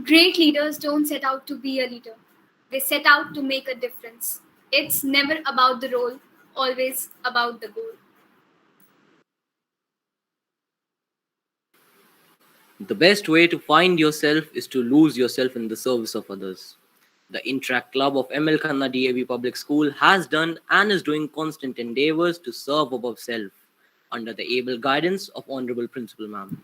Great leaders don't set out to be a leader, they set out to make a difference. It's never about the role, always about the goal. The best way to find yourself is to lose yourself in the service of others. The Interact Club of ML Khanna DAV Public School has done and is doing constant endeavors to serve above self under the able guidance of Honorable Principal Ma'am.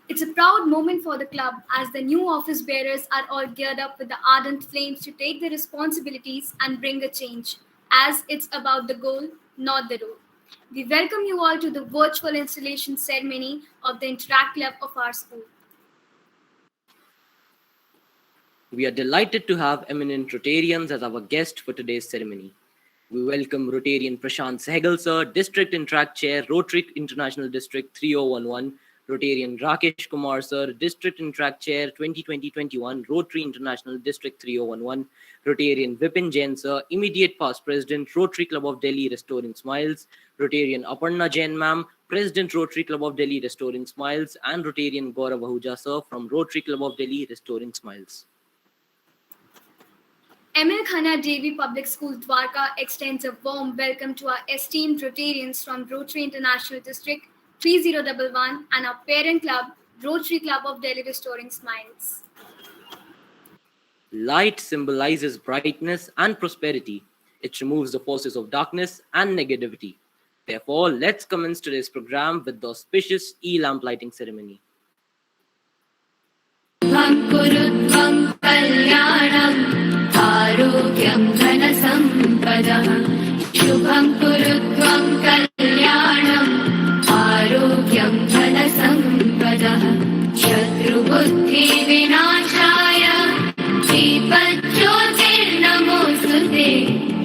It's a proud moment for the club as the new office bearers are all geared up with the ardent flames to take their responsibilities and bring a change, as it's about the goal, not the role. We welcome you all to the virtual installation ceremony of the Interact Club of our school. We are delighted to have eminent Rotarians as our guest for today's ceremony. We welcome Rotarian Prashant Sehgal Sir, District Interact Chair, Rotary International District 3011, Rotarian Rakesh Kumar Sir, District Interact Chair 2020-21, Rotary International District 3011, Rotarian Vipin Jain Sir, Immediate Past President, Rotary Club of Delhi Restoring Smiles, Rotarian Aparna Jain Ma'am, President Rotary Club of Delhi Restoring Smiles, and Rotarian Gaurav Ahuja Sir from Rotary Club of Delhi Restoring Smiles. ML Khanna DAV Public School Dwarka extends a warm welcome to our esteemed Rotarians from Rotary International District 3011 and our parent club, Rotary Club of Delhi Restoring Smiles. Light symbolizes brightness and prosperity. It removes the forces of darkness and negativity. Therefore, let's commence today's program with the auspicious e-lamp lighting ceremony. आरोग्यं धनसम्पदः शुभं कुरुत्वं कल्याणम् आरोग्यं धनसम्पदः शत्रुबुद्धिविनाशाय दीपज्योतिर्नमोऽस्तुते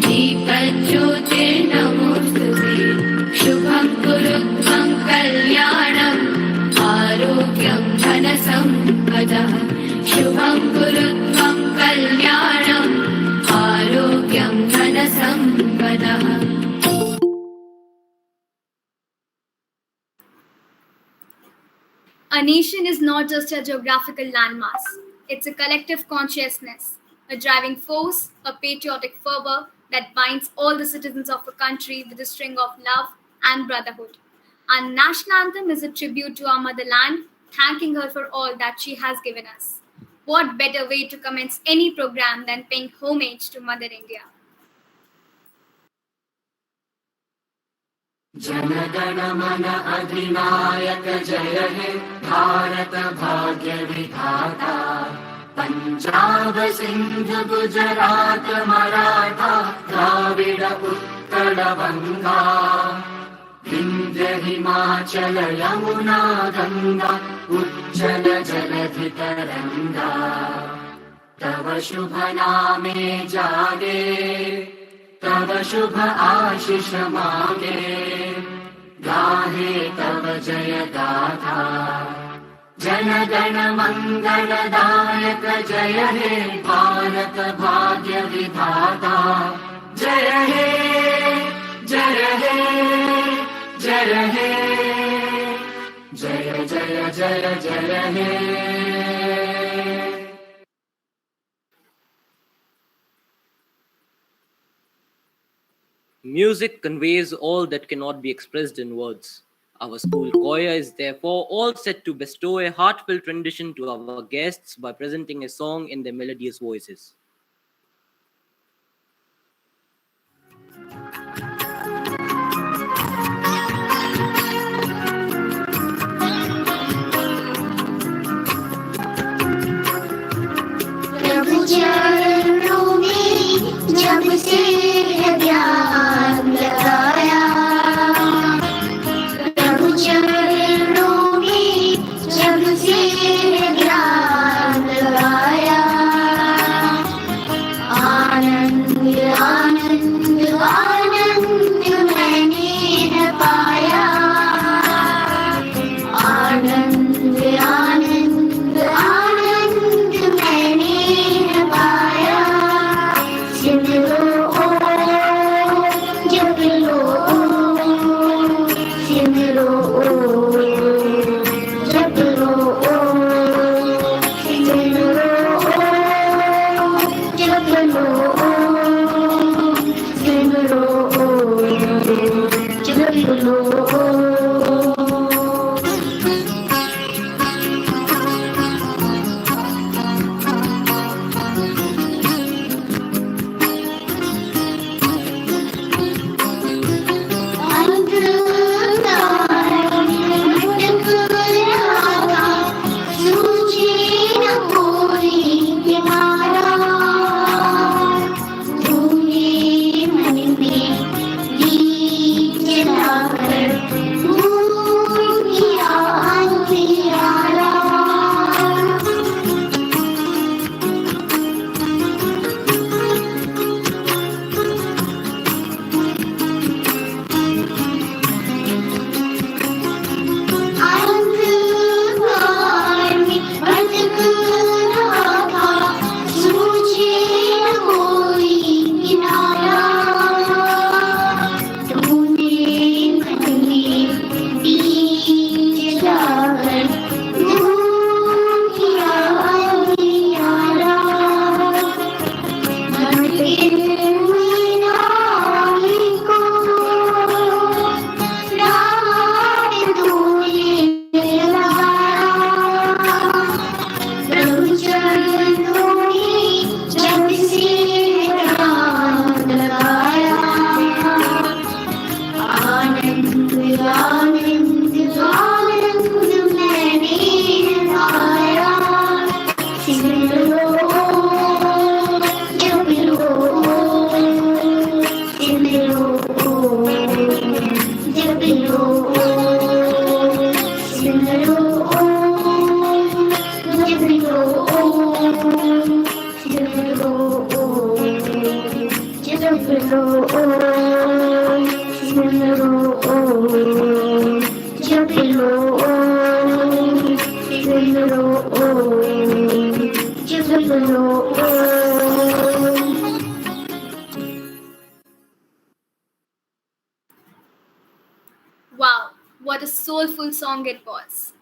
दीपज्योतिर्नमोऽस्तुते शुभं कुरुत्वं कल्याणम् आरोग्यं धनसम्पदः शुभं कुरुत्वं कल्याणम् आरोग्यं धनसम्पदः. A nation is not just a geographical landmass, it's a collective consciousness, a driving force, a patriotic fervor that binds all the citizens of a country with a string of love and brotherhood. Our national anthem is a tribute to our motherland, thanking her for all that she has given us. What better way to commence any program than paying homage to Mother India? जनगण मन अधिनायक जय हे भारत भाग्य विधाता पंजाब सिंध गुजरात मराठा द्राविड उत्कल बंगा विंध्य हिमाचल यमुना गंगा उज्जल जलधि तरंगा तव शुभ नामे जागे तव शुभ आशीष मांगे गाहे तव जय गाथा जन गण मंगलदायक जय हे भारत भाग्य विधाता जय हे जय हे जय हे जय जय जय जय हे. Music conveys all that cannot be expressed in words. Our school choir is therefore all set to bestow a heartfelt rendition to our guests by presenting a song in their melodious voices. जब से ध्यान लगाया प्रभु चरणों में जब से ध्यान लगाया लो ओम, सुन लो ओम, जप लो ओम, सुन लो ओम, जप लो ओम. Wow, what a soulful song it was.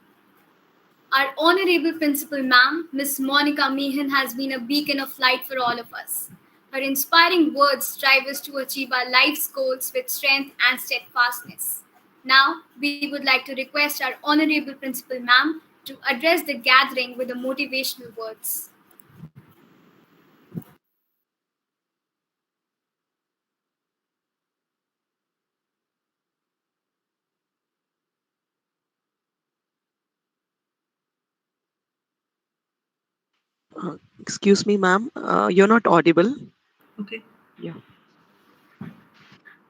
Our Honorable Principal Ma'am, Miss Monica Meehan, has been a beacon of light for all of us. Her inspiring words drive us to achieve our life's goals with strength and steadfastness. Now, we would like to request our Honorable Principal Ma'am to address the gathering with the motivational words. Excuse me, ma'am. You're not audible. Okay. Yeah.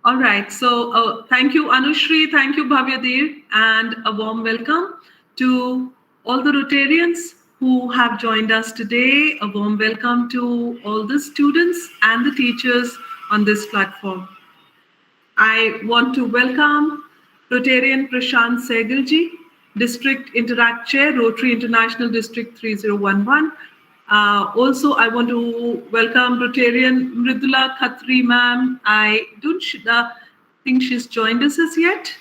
All right. So thank you, Anushri. Thank you, Bhavyadir. And a warm welcome to all the Rotarians who have joined us today. A warm welcome to all the students and the teachers on this platform. I want to welcome Rotarian Prashant Segalji, District Interact Chair, Rotary International District 3011. Also, I want to welcome Rotarian Mridula Khatri ma'am. I don't think she's joined us as yet.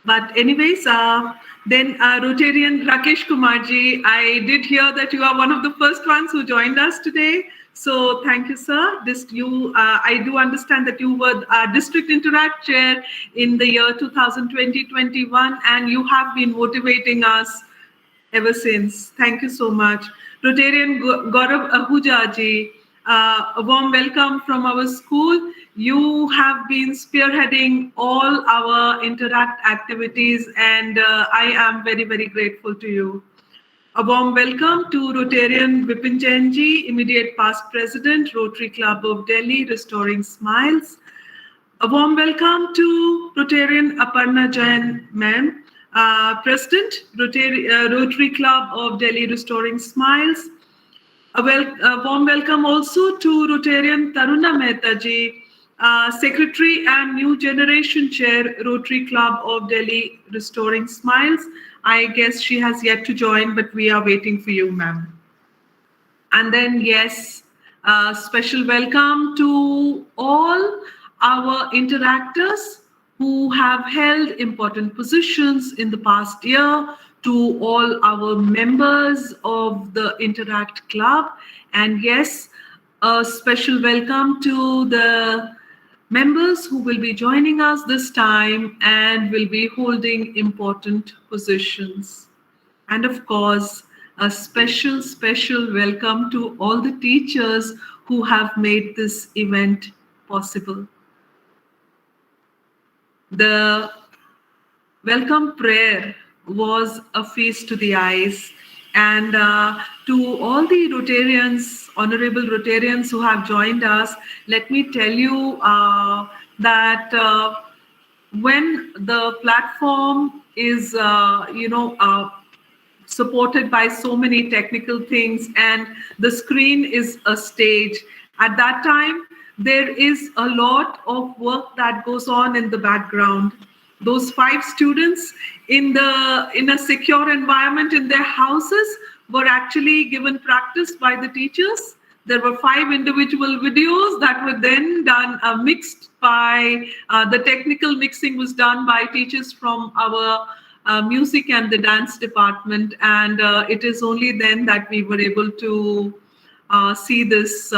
But anyways, then Rotarian Rakesh Kumarji, I did hear that you are one of the first ones who joined us today. So thank you, sir. I do understand that you were District Interact Chair in the year 2020-21, and you have been motivating us ever since. Thank you so much. Rotarian Gaurav Ahuja ji, a warm welcome from our school. You have been spearheading all our Interact activities, and I am very, very grateful to you. A warm welcome to Rotarian Vipin Jain ji, immediate past president, Rotary Club of Delhi, Restoring Smiles. A warm welcome to Rotarian Aparna Jain ma'am, President, Rotary Club of Delhi, Restoring Smiles. A warm welcome also to Rotarian Taruna Mehta ji, Secretary and New Generation Chair, Rotary Club of Delhi, Restoring Smiles. I guess she has yet to join, but we are waiting for you, ma'am. And then, yes, special welcome to all our interactors who have held important positions in the past year, to all our members of the Interact Club. And yes, a special welcome to the members who will be joining us this time and will be holding important positions. And of course, a special, special welcome to all the teachers who have made this event possible. The welcome prayer was a feast to the eyes. And to all the Rotarians, honorable Rotarians who have joined us, let me tell you that when the platform is, supported by so many technical things and the screen is a stage, at that time, there is a lot of work that goes on in the background. Those 5 students in a secure environment in their houses were actually given practice by the teachers. There were 5 individual videos that were then done, mixed by, the technical mixing was done by teachers from our music and the dance department. And it is only then that we were able to see this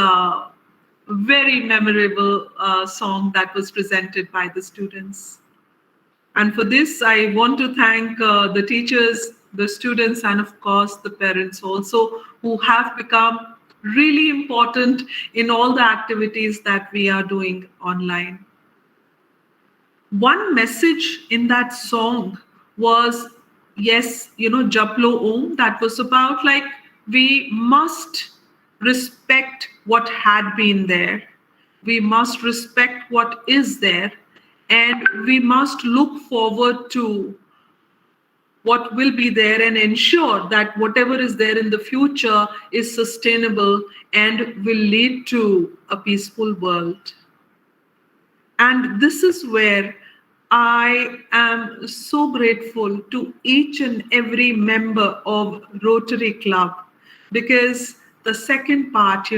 very memorable song that was presented by the students. And for this, I want to thank the teachers, the students, and of course, the parents also, who have become really important in all the activities that we are doing online. One message in that song was, yes, Japlo Om, that was about like, we must respect what had been there. We must respect what is there. And we must look forward to what will be there and ensure that whatever is there in the future is sustainable and will lead to a peaceful world. And this is where I am so grateful to each and every member of Rotary Club, because the second part,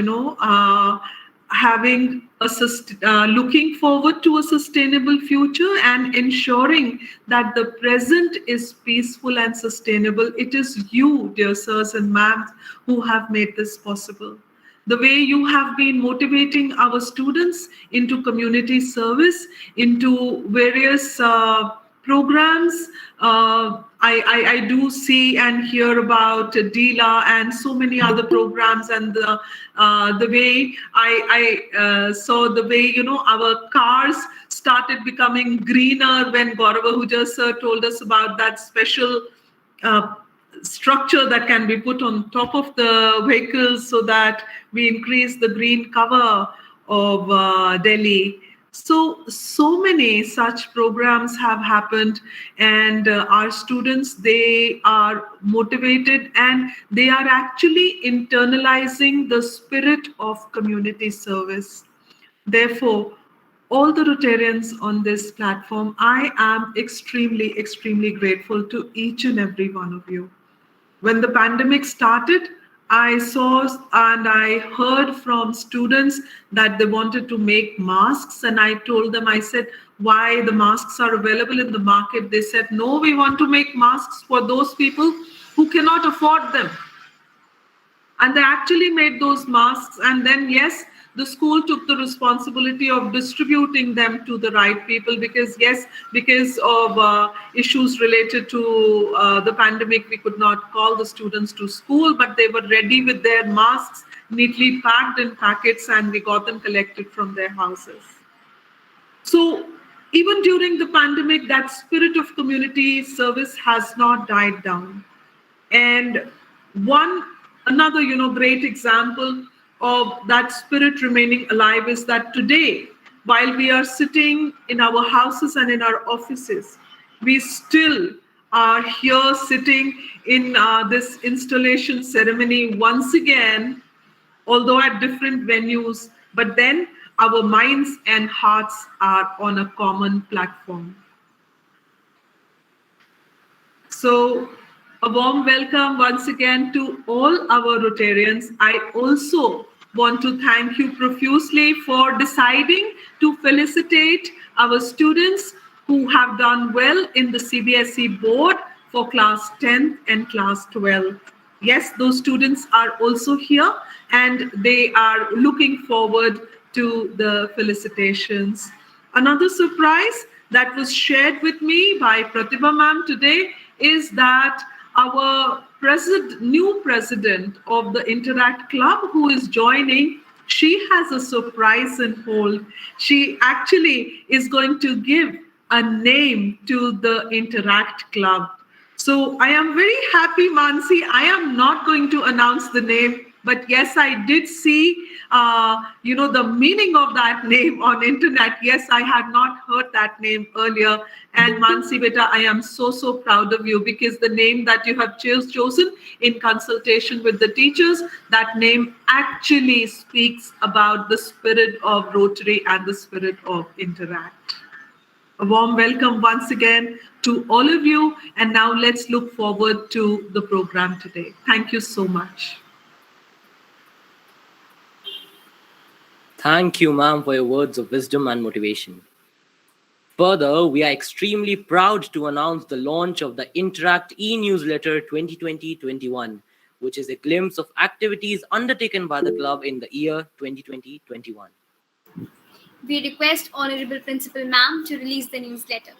having looking forward to a sustainable future and ensuring that the present is peaceful and sustainable. It is you, dear sirs and ma'ams, who have made this possible. The way you have been motivating our students into community service, into various programs. I do see and hear about DILA and so many other programs, and the way I saw the way our cars started becoming greener when Gaurav Ahuja sir told us about that special uh, structure that can be put on top of the vehicles so that we increase the green cover of Delhi. So many such programs have happened, and our students, they are motivated and they are actually internalizing the spirit of community service. Therefore, all the Rotarians on this platform, I am extremely, extremely grateful to each and every one of you. When the pandemic started, I saw and I heard from students that they wanted to make masks. And I told them, I said, why the masks are available in the market? They said, no, we want to make masks for those people who cannot afford them. And they actually made those masks. And then, yes, the school took the responsibility of distributing them to the right people, because yes, because of issues related to the pandemic, we could not call the students to school, but they were ready with their masks neatly packed in packets, and we got them collected from their houses. So even during the pandemic, that spirit of community service has not died down. And another great example of that spirit remaining alive is that today, while we are sitting in our houses and in our offices, we still are here sitting in this installation ceremony once again, although at different venues, but then our minds and hearts are on a common platform. So, a warm welcome once again to all our Rotarians. I also want to thank you profusely for deciding to felicitate our students who have done well in the CBSE board for class 10 and class 12. Yes, those students are also here, and they are looking forward to the felicitations. Another surprise that was shared with me by Pratibha ma'am today is that our new president of the Interact Club, who is joining, she has a surprise in hold. She actually is going to give a name to the Interact Club. So I am very happy, Mansi. I am not going to announce the name, but yes, I did see, the meaning of that name on internet. Yes, I had not heard that name earlier. And Mansi Beta, I am so proud of you, because the name that you have chosen in consultation with the teachers, that name actually speaks about the spirit of Rotary and the spirit of Interact. A warm welcome once again to all of you. And now let's look forward to the program today. Thank you so much. Thank you, ma'am, for your words of wisdom and motivation. Further, we are extremely proud to announce the launch of the Interact e-newsletter 2020-21, which is a glimpse of activities undertaken by the club in the year 2020-21. We request Honorable Principal Ma'am to release the newsletter.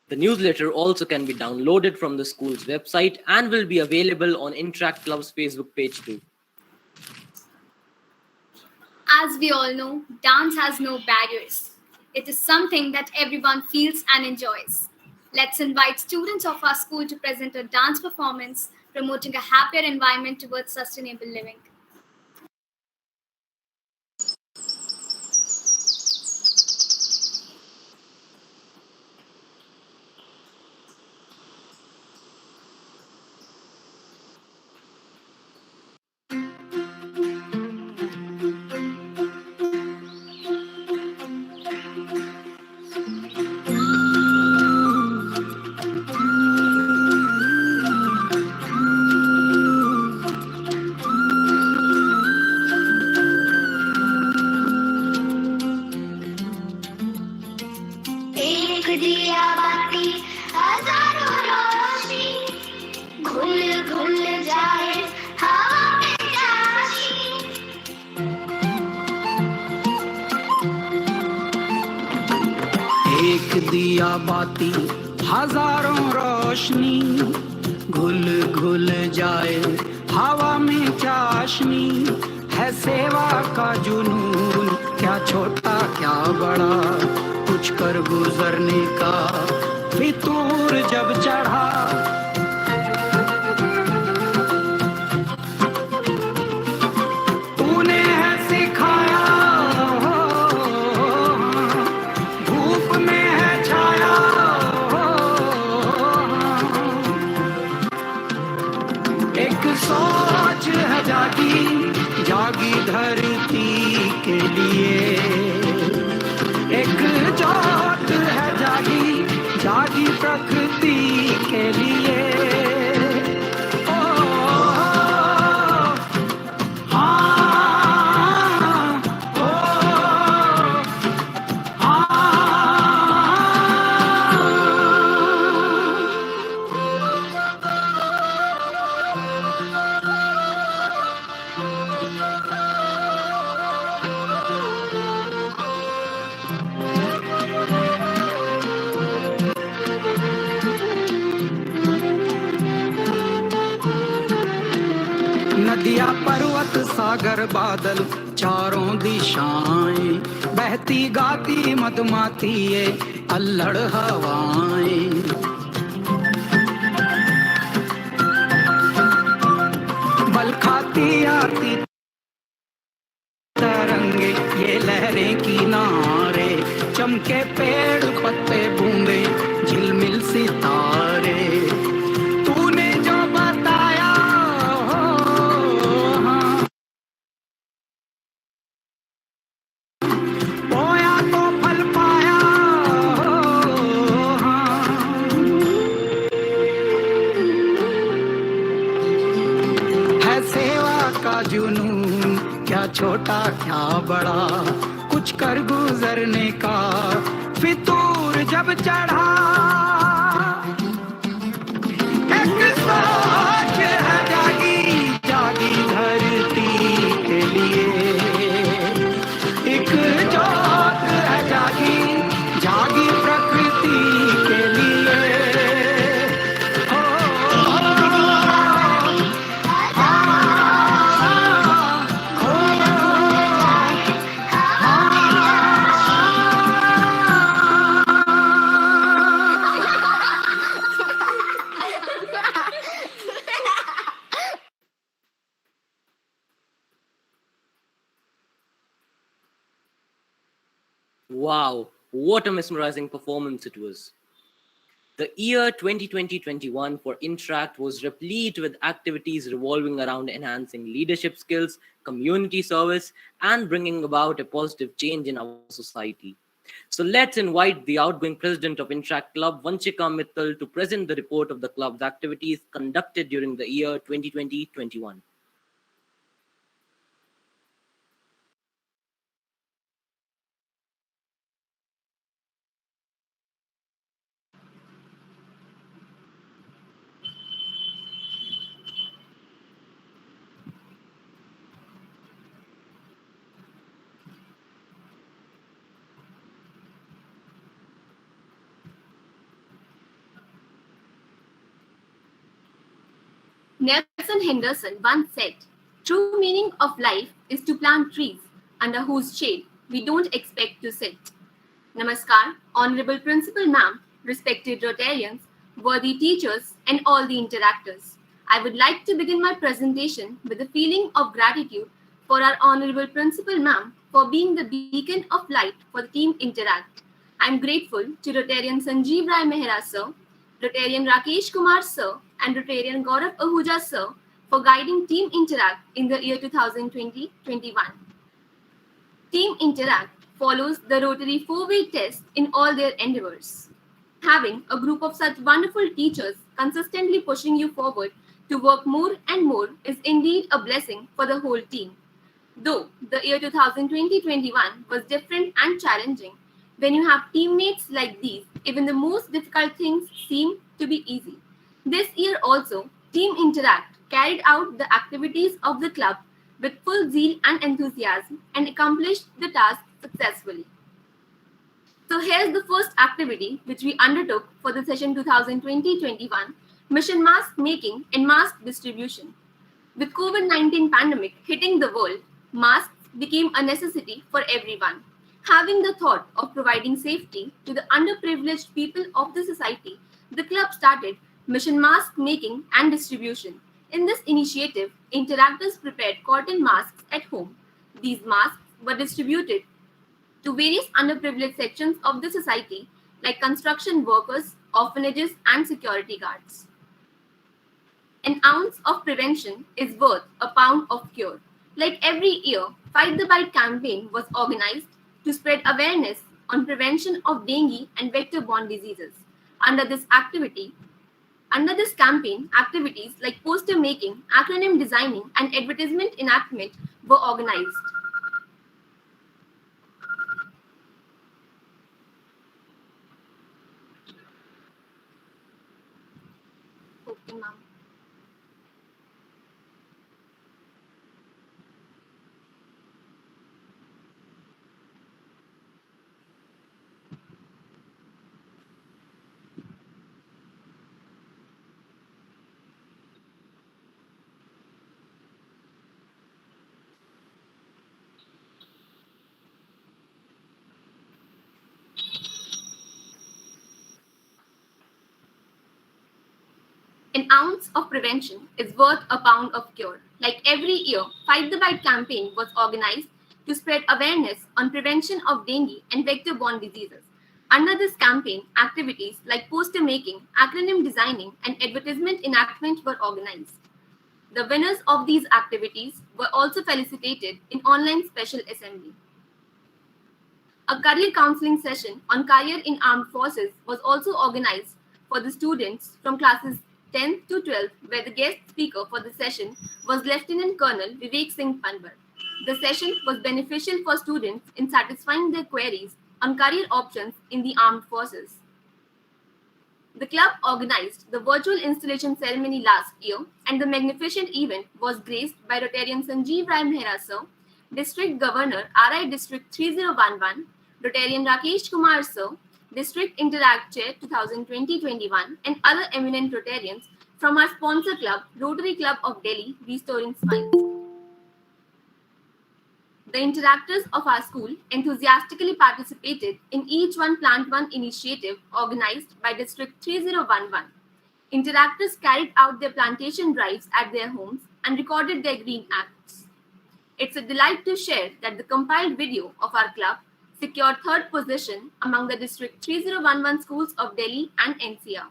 The newsletter also can be downloaded from the school's website and will be available on Interact Club's Facebook page too. As we all know, dance has no barriers. It is something that everyone feels and enjoys. Let's invite students of our school to present a dance performance promoting a happier environment towards sustainable living. दिया बाती हजारों रोशनी घुल घुल जाए हवा में चाशनी एक दिया बाती हजारों रोशनी घुल घुल जाए हवा में चाशनी है सेवा का जुनून क्या छोटा क्या बड़ा कुछ कर गुजरने का फितूर जब चढ़ा तूने है सिखाया धूप में है छाया एक सोच है जागी जागी धरती के लिए एक जोत है जागी जागी प्रकृति के लिए ओ, हाँ, ओ, हाँ। नदियाँ पर्वत सागर बादल चारों दिशाएं बहती गाती मधुमाती ये अल्हड़ हवाएं बल खाती आती तरंगे ये लहरें किनारे चमके पेड़ पत्ते बूंदे झिलमिल सितारे तूने जो बताया हो हाँ बोया तो फल पाया हो हाँ है सेवा का जुनून क्या छोटा क्या बड़ा कुछ कर गुजरने का फितूर जब चढ़ा एक सोच है जागी जागी धरती के लिए एक जोत है जागी जागी प्रकृति के लिए हो, Wow, what a mesmerizing performance it was. The year 2020-21 for Interact was replete with activities revolving around enhancing leadership skills, community service, and bringing about a positive change in our society. So let's invite the outgoing president of Interact Club, Vanchika Mittal, to present the report of the club's activities conducted during the year 2020-21. Nelson Henderson once said, "True meaning of life is to plant trees under whose shade we don't expect to sit." Namaskar, Honorable Principal Ma'am, respected Rotarians, worthy teachers, and all the interactors. I would like to begin my presentation with a feeling of gratitude for our Honorable Principal Ma'am for being the beacon of light for the team Interact. I am grateful to Rotarian Sanjeev Rai Mehra Sir, Rotarian Rakesh Kumar Sir, and Rotarian Gaurav Ahuja Sir for guiding Team Interact in the year 2020-21. Team Interact follows the Rotary 4-way test in all their endeavors. Having a group of such wonderful teachers consistently pushing you forward to work more and more is indeed a blessing for the whole team. Though the year 2020-21 was different and challenging, When you have teammates like these, even the most difficult things seem to be easy. This year also, Team Interact carried out the activities of the club with full zeal and enthusiasm and accomplished the task successfully. So here's the first activity which we undertook for the session 2020-21, Mission Mask Making and Mask Distribution. With COVID-19 pandemic hitting the world, masks became a necessity for everyone. Having the thought of providing safety to the underprivileged people of the society, the club started Mission Mask Making and Distribution. In this initiative, interactors prepared cotton masks at home. These masks were distributed to various underprivileged sections of the society like construction workers, orphanages, and security guards. An ounce of prevention is worth a pound of cure. Like every year, Fight the Bite campaign was organized to spread awareness on prevention of dengue and vector-borne diseases. Under this campaign, activities like poster making, acronym designing, and advertisement enactment were organized. Okay, ma'am. An ounce of prevention is worth a pound of cure. Like every year, Fight the Bite campaign was organized to spread awareness on prevention of dengue and vector-borne diseases. Under this campaign, activities like poster making, acronym designing, and advertisement enactment were organized. The winners of these activities were also felicitated in online special assembly. A career counseling session on career in armed forces was also organized for the students from classes 10th to 12th, where the guest speaker for the session was Lieutenant Colonel Vivek Singh Panwar. The session was beneficial for students in satisfying their queries on career options in the armed forces. The club organized the virtual installation ceremony last year, and the magnificent event was graced by Rotarian Sanjeev Rai Mehra Sir, District Governor RI District 3011, Rotarian Rakesh Kumar Sir, District Interact Chair 2020-21, and other eminent Rotarians from our sponsor club, Rotary Club of Delhi, Restoring Smiles. The interactors of our school enthusiastically participated in Each One Plant One initiative organized by District 3011. Interactors carried out their plantation drives at their homes and recorded their green acts. It's a delight to share that the compiled video of our club secured third position among the District 3011 schools of Delhi and NCR.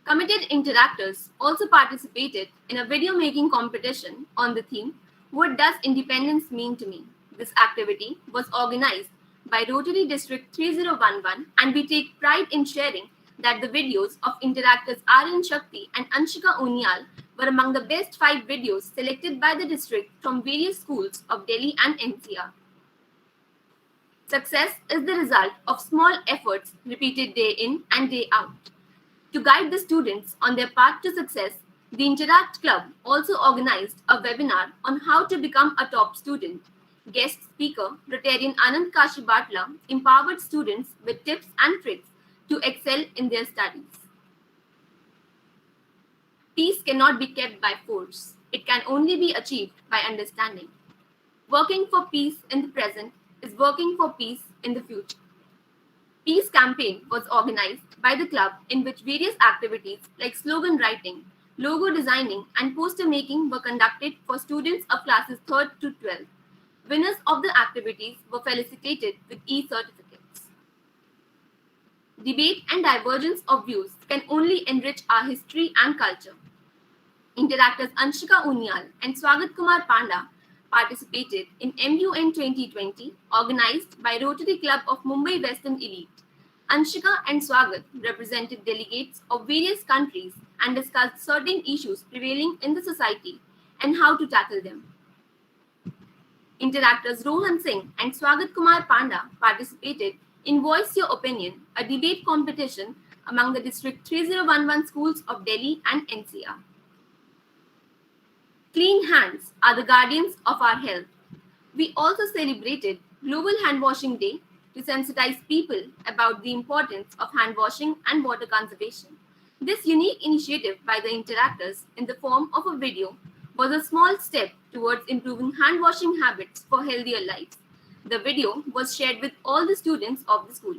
Committed interactors also participated in a video making competition on the theme, What Does Independence Mean to Me? This activity was organized by Rotary District 3011, and we take pride in sharing that the videos of interactors Aryan Shakti and Anshika Unyal were among the best 5 videos selected by the district from various schools of Delhi and NCR. Success is the result of small efforts repeated day in and day out. To guide the students on their path to success, the Interact Club also organized a webinar on how to become a top student. Guest speaker, Rotarian Anand Kashi Batla, empowered students with tips and tricks to excel in their studies. Peace cannot be kept by force. It can only be achieved by understanding. Working for peace in the present is working for peace in the future. Peace campaign was organized by the club, in which various activities like slogan writing, logo designing, and poster making were conducted for students of classes 3rd to 12th. Winners of the activities were felicitated with e-certificates. Debate and divergence of views can only enrich our history and culture. Interactors Anshika Unyal and Swagat Kumar Panda participated in MUN 2020, organized by Rotary Club of Mumbai Western Elite. Anshika and Swagat represented delegates of various countries and discussed certain issues prevailing in the society and how to tackle them. Interactors Rohan Singh and Swagat Kumar Panda participated in Voice Your Opinion, a debate competition among the District 3011 schools of Delhi and NCR. Clean hands are the guardians of our health. We also celebrated Global Hand Washing Day to sensitize people about the importance of hand washing and water conservation. This unique initiative by the interactors in the form of a video was a small step towards improving hand washing habits for healthier lives. The video was shared with all the students of the school.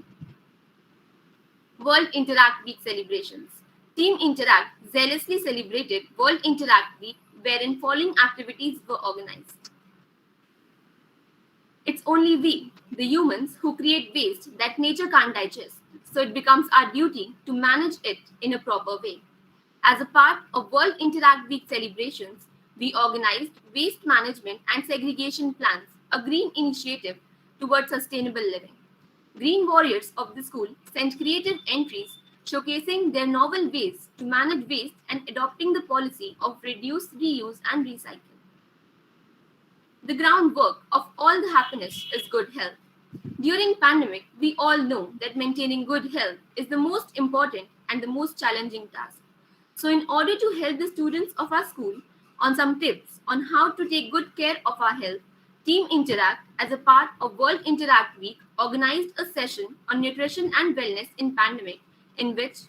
World Interact Week celebrations. Team Interact zealously celebrated World Interact Week, wherein following activities were organized. It's only we, the humans, who create waste that nature can't digest, so it becomes our duty to manage it in a proper way. As a part of World Interact Week celebrations, we organized waste management and segregation plans, a green initiative towards sustainable living. Green warriors of the school sent creative entries showcasing their novel ways to manage waste and adopting the policy of reduce, reuse, and recycle. The groundwork of all the happiness is good health. During pandemic, we all know that maintaining good health is the most important and the most challenging task. So in order to help the students of our school on some tips on how to take good care of our health, Team Interact, as a part of World Interact Week, organized a session on nutrition and wellness in pandemic, in which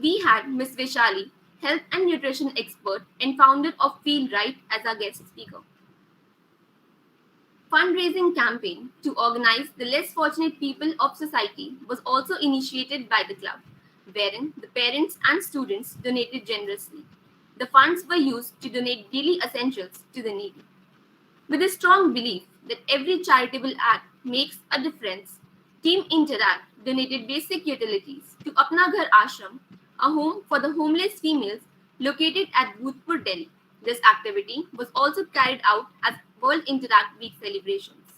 we had Ms. Vishali, health and nutrition expert and founder of Feel Right, as our guest speaker. Fundraising campaign to organize the less fortunate people of society was also initiated by the club, wherein the parents and students donated generously. The funds were used to donate daily essentials to the needy. With a strong belief that every charitable act makes a difference, Team Interact donated basic utilities to Apna Ghar Ashram, a home for the homeless females located at Bhutpur, Delhi. This activity was also carried out as World Interact Week celebrations.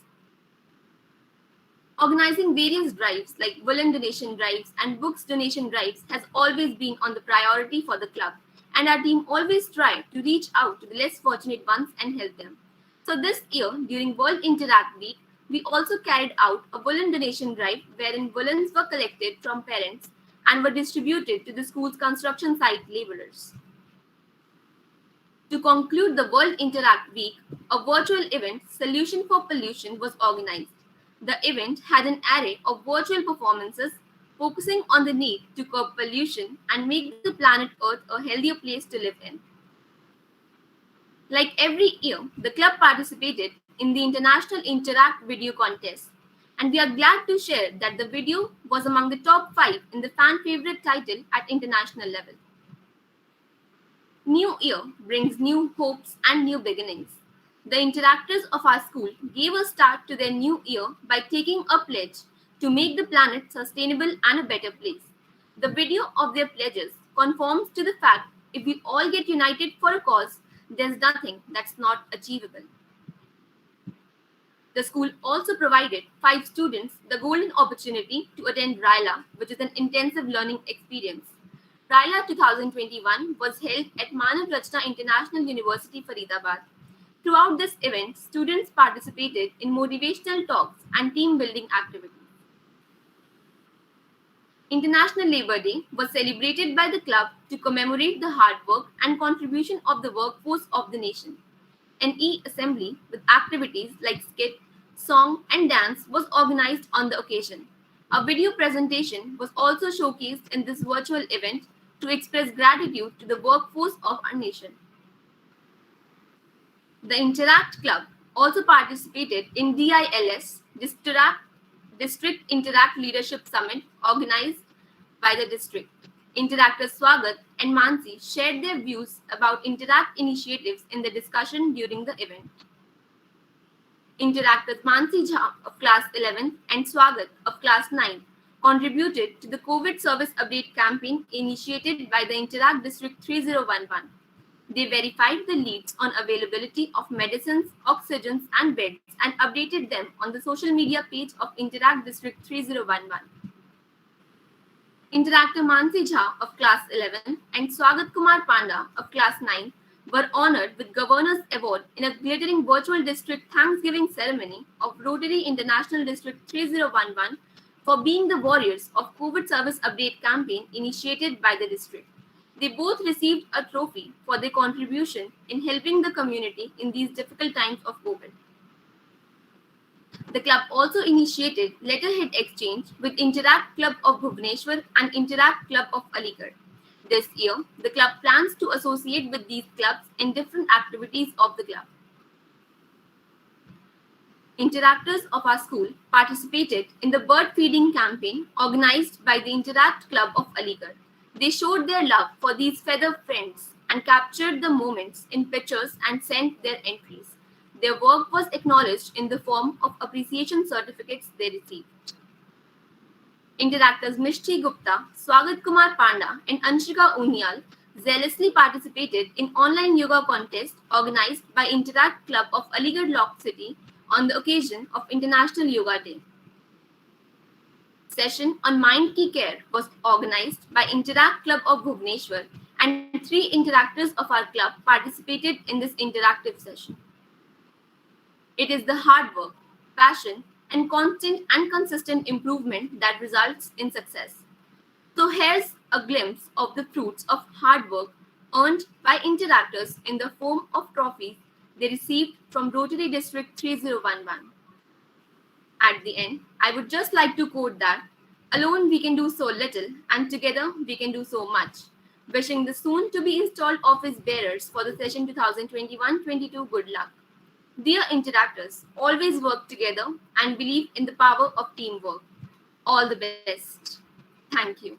Organizing various drives like woolen donation drives and books donation drives has always been on the priority for the club, and our team always tried to reach out to the less fortunate ones and help them. So this year, during World Interact Week, we also carried out a woolen donation drive wherein woolens were collected from parents and were distributed to the school's construction site laborers. To conclude the World Interact Week, a virtual event, Solution for Pollution, was organized. The event had an array of virtual performances focusing on the need to curb pollution and make the planet Earth a healthier place to live in. Like every year, the club participated in the International Interact Video Contest, and we are glad to share that the video was among the top 5 in the fan favorite title at international level. New year brings new hopes and new beginnings. The interactors of our school gave a start to their new year by taking a pledge to make the planet sustainable and a better place. The video of their pledges conforms to the fact if we all get united for a cause, there's nothing that's not achievable. The school also provided 5 students the golden opportunity to attend RILA, which is an intensive learning experience. RILA 2021 was held at Manav Rachna International University, Faridabad. Throughout this event, students participated in motivational talks and team building activities. International Labour Day was celebrated by the club to commemorate the hard work and contribution of the workforce of the nation. An e-assembly with activities like skit, song, and dance was organized on the occasion. A video presentation was also showcased in this virtual event to express gratitude to the workforce of our nation. The Interact Club also participated in DILS, District Interact Leadership Summit, organized by the district. Interactors Swagat and Mansi shared their views about Interact initiatives in the discussion during the event. Interactors Mansi Jha of Class 11 and Swagat of Class 9 contributed to the COVID service update campaign initiated by the Interact District 3011. They verified the leads on availability of medicines, oxygens, and beds and updated them on the social media page of Interact District 3011. Interactor Mansi Jha of Class 11 and Swagat Kumar Panda of Class 9 were honored with Governor's Award in a glittering virtual district Thanksgiving ceremony of Rotary International District 3011 for being the warriors of COVID Service Update campaign initiated by the district. They both received a trophy for their contribution in helping the community in these difficult times of COVID. The club also initiated letterhead exchange with Interact Club of Bhubaneswar and Interact Club of Aligarh. This year, the club plans to associate with these clubs in different activities of the club. Interactors of our school participated in the bird feeding campaign organized by the Interact Club of Aligarh. They showed their love for these feather friends and captured the moments in pictures and sent their entries. Their work was acknowledged in the form of appreciation certificates they received. Interactors Mishti Gupta, Swagat Kumar Panda, and Anshika Unyal zealously participated in online yoga contest organized by Interact Club of Aligarh Lock City on the occasion of International Yoga Day. Session on Mind Ki Care was organized by Interact Club of Bhubaneswar, and 3 interactors of our club participated in this interactive session. It is the hard work, passion, and constant and consistent improvement that results in success. So here's a glimpse of the fruits of hard work earned by interactors in the form of trophies they received from Rotary District 3011. At the end, I would just like to quote that, "Alone we can do so little, and together we can do so much." Wishing the soon to be installed office bearers for the session 2021-22 good luck. Dear interactors, always work together and believe in the power of teamwork. All the best. Thank you.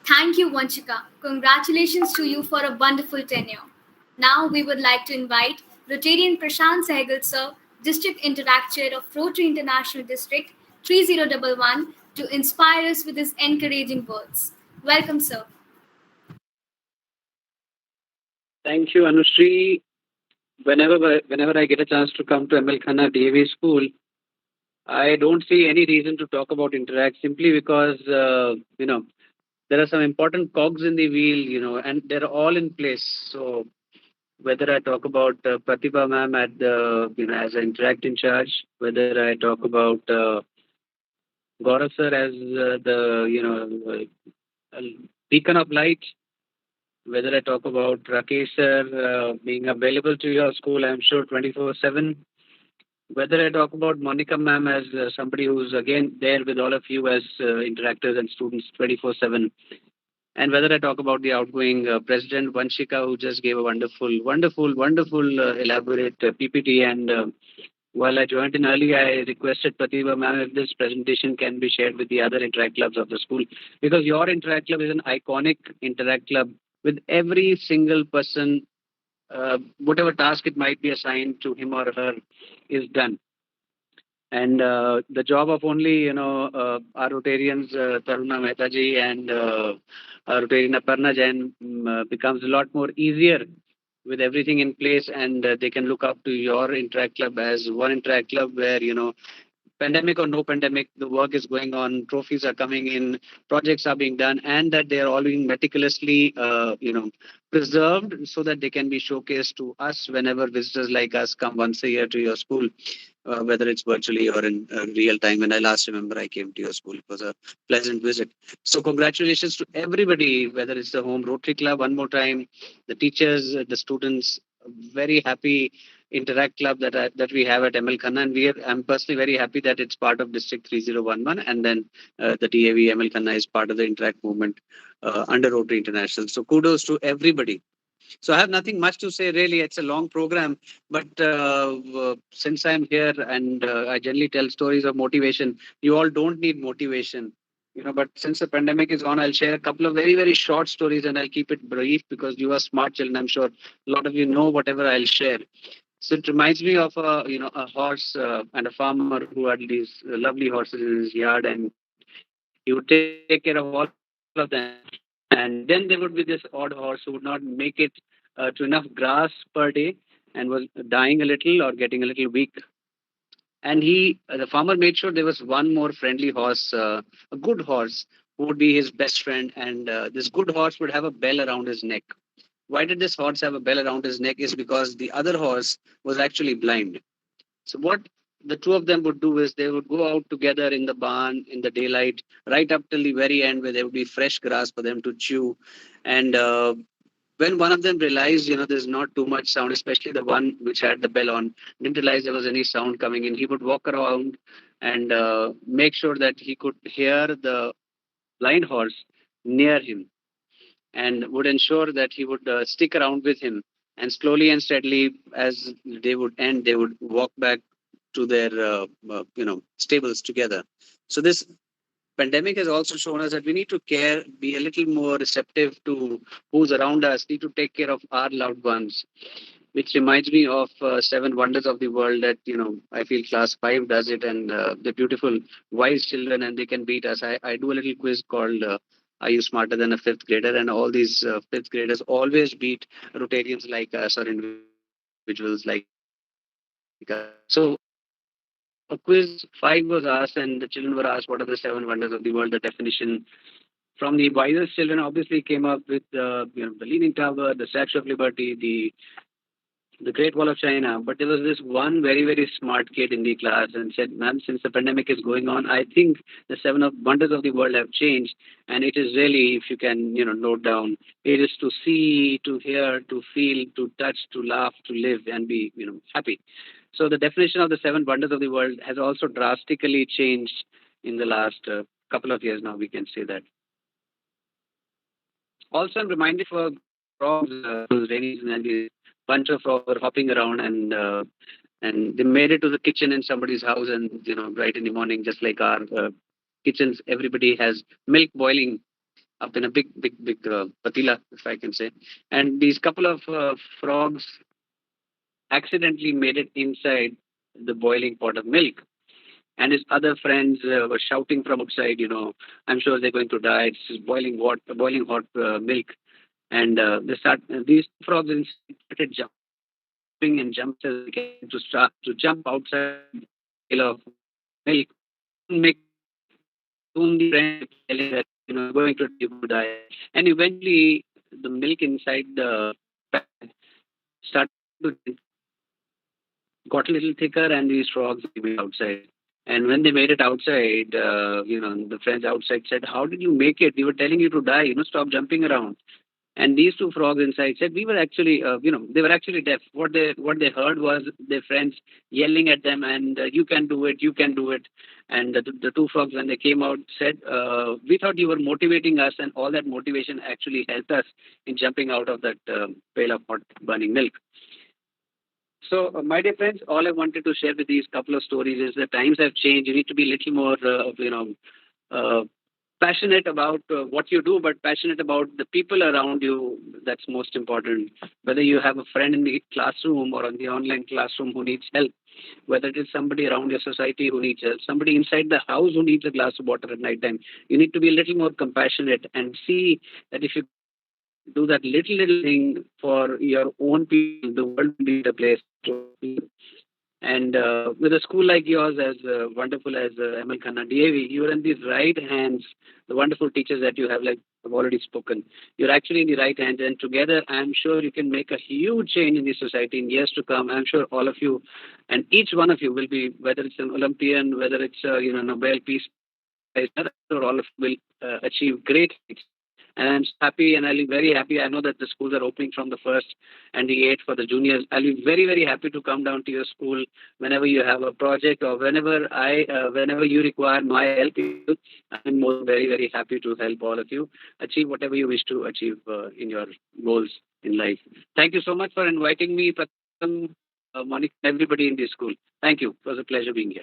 Thank you, Vanchika. Congratulations to you for a wonderful tenure. Now we would like to invite Rotarian Prashant Sehgal sir, District Interact Chair of Rotary International District 3011, to inspire us with his encouraging words. Welcome, sir. Thank you, Anushri. Whenever I get a chance to come to ML Khanna DAV school, I don't see any reason to talk about Interact simply because, there are some important cogs in the wheel, and they're all in place. So whether I talk about Pratibha ma'am at the, as an Interact in charge, whether I talk about Gaurav sir as beacon of light, whether I talk about Rakesh sir being available to your school, I'm sure 24/7. Whether I talk about Monica ma'am as somebody who's again there with all of you as interactors and students 24/7. And whether I talk about the outgoing President Vanshika, who just gave a wonderful elaborate PPT. And while I joined in early, I requested Pratibha ma'am if this presentation can be shared with the other Interact clubs of the school, because your Interact club is an iconic Interact club with every single person, whatever task it might be assigned to him or her is done. And the job of only, our Rotarians, Taruna Mehta ji and Rotarian Aparna Jain becomes a lot more easier with everything in place, and they can look up to your Interact club as one Interact club where, pandemic or no pandemic, the work is going on, trophies are coming in, projects are being done, and that they are all being meticulously, preserved so that they can be showcased to us whenever visitors like us come once a year to your school, whether it's virtually or in real time. When I last remember I came to your school, it was a pleasant visit. So congratulations to everybody, whether it's the Home Rotary Club, one more time, the teachers, the students, very happy Interact Club that we have at ML Khanna, and I'm personally very happy that it's part of District 3011, and then the DAV ML Khanna is part of the Interact movement under Rotary International. So kudos to everybody. So I have nothing much to say really. It's a long program, but since I'm here and I generally tell stories of motivation, you all don't need motivation. But since the pandemic is on, I'll share a couple of very, very short stories, and I'll keep it brief because you are smart children. I'm sure a lot of you know whatever I'll share. So it reminds me of a horse and a farmer who had these lovely horses in his yard, and he would take care of all of them. And then there would be this odd horse who would not make it to enough grass per day and was dying a little or getting a little weak. And the farmer made sure there was one more friendly horse, a good horse, who would be his best friend, and this good horse would have a bell around his neck. Why did this horse have a bell around his neck? Is because the other horse was actually blind. So what the two of them would do is they would go out together in the barn in the daylight, right up till the very end, where there would be fresh grass for them to chew. And when one of them realized, there's not too much sound, especially the one which had the bell on, didn't realize there was any sound coming in, he would walk around and make sure that he could hear the blind horse near him, and would ensure that he would stick around with him. And slowly and steadily, as they would end, they would walk back to their stables together. So this pandemic has also shown us that we need to care, be a little more receptive to who's around us, need to take care of our loved ones, which reminds me of Seven Wonders of the World that, I feel class 5 does it, and the beautiful wise children, and they can beat us. I do a little quiz called Are You Smarter Than a Fifth Grader? And all these fifth graders always beat Rotarians like us or individuals like us. So a quiz 5 was asked, and the children were asked, what are the seven wonders of the world? The definition from the wisest children obviously came up with the Leaning Tower, the Statue of Liberty, the Great Wall of China. But there was this one very, very smart kid in the class and said, ma'am, since the pandemic is going on, I think the wonders of the world have changed. And it is really, if you can, note down, it is to see, to hear, to feel, to touch, to laugh, to live, and be, happy. So the definition of the seven wonders of the world has also drastically changed in the last couple of years now, we can say that. Also, I'm reminded for frogs, rainy season, and the bunch of frogs were hopping around, and they made it to the kitchen in somebody's house, and right in the morning, just like our kitchens, everybody has milk boiling up in a big patila, if I can say. And these couple of frogs accidentally made it inside the boiling pot of milk. And his other friends were shouting from outside, I'm sure they're going to die. It's just boiling hot milk. And these frogs started jumping and jumped as they came to jump outside the pail of milk. Make soon the friends telling that, going to die. And eventually the milk inside the pan started to got a little thicker, and these frogs came outside. And when they made it outside, the friends outside said, how did you make it? We were telling you to die, stop jumping around. And these two frogs inside said, we were actually, they were actually deaf. What they heard was their friends yelling at them, and you can do it, you can do it. And the two frogs, when they came out, said, we thought you were motivating us, and all that motivation actually helped us in jumping out of that pail of hot burning milk. So, my dear friends, all I wanted to share with these couple of stories is that times have changed. You need to be a little more, passionate about what you do, but passionate about the people around you. That's most important. Whether you have a friend in the classroom or on the online classroom who needs help, whether it is somebody around your society who needs help, somebody inside the house who needs a glass of water at night time, you need to be a little more compassionate and see that if you do that little thing for your own people, the world will be the place to be. And with a school like yours, as wonderful as ML Khanna DAV, you're in these right hands, the wonderful teachers that you have, like I've already spoken. You're actually in the right hands, and together, I'm sure you can make a huge change in the society in years to come. I'm sure all of you, and each one of you will be, whether it's an Olympian, whether it's Nobel Peace Prize, I'm sure all of you will achieve great things. And I'm happy, and I'll be very happy. I know that the schools are opening from the 1st and the 8th for the juniors. I'll be very, very happy to come down to your school whenever you have a project or whenever you require my help. I'm very, very happy to help all of you achieve whatever you wish to achieve in your goals in life. Thank you so much for inviting me, Pratham, Monica, everybody in this school. Thank you. It was a pleasure being here.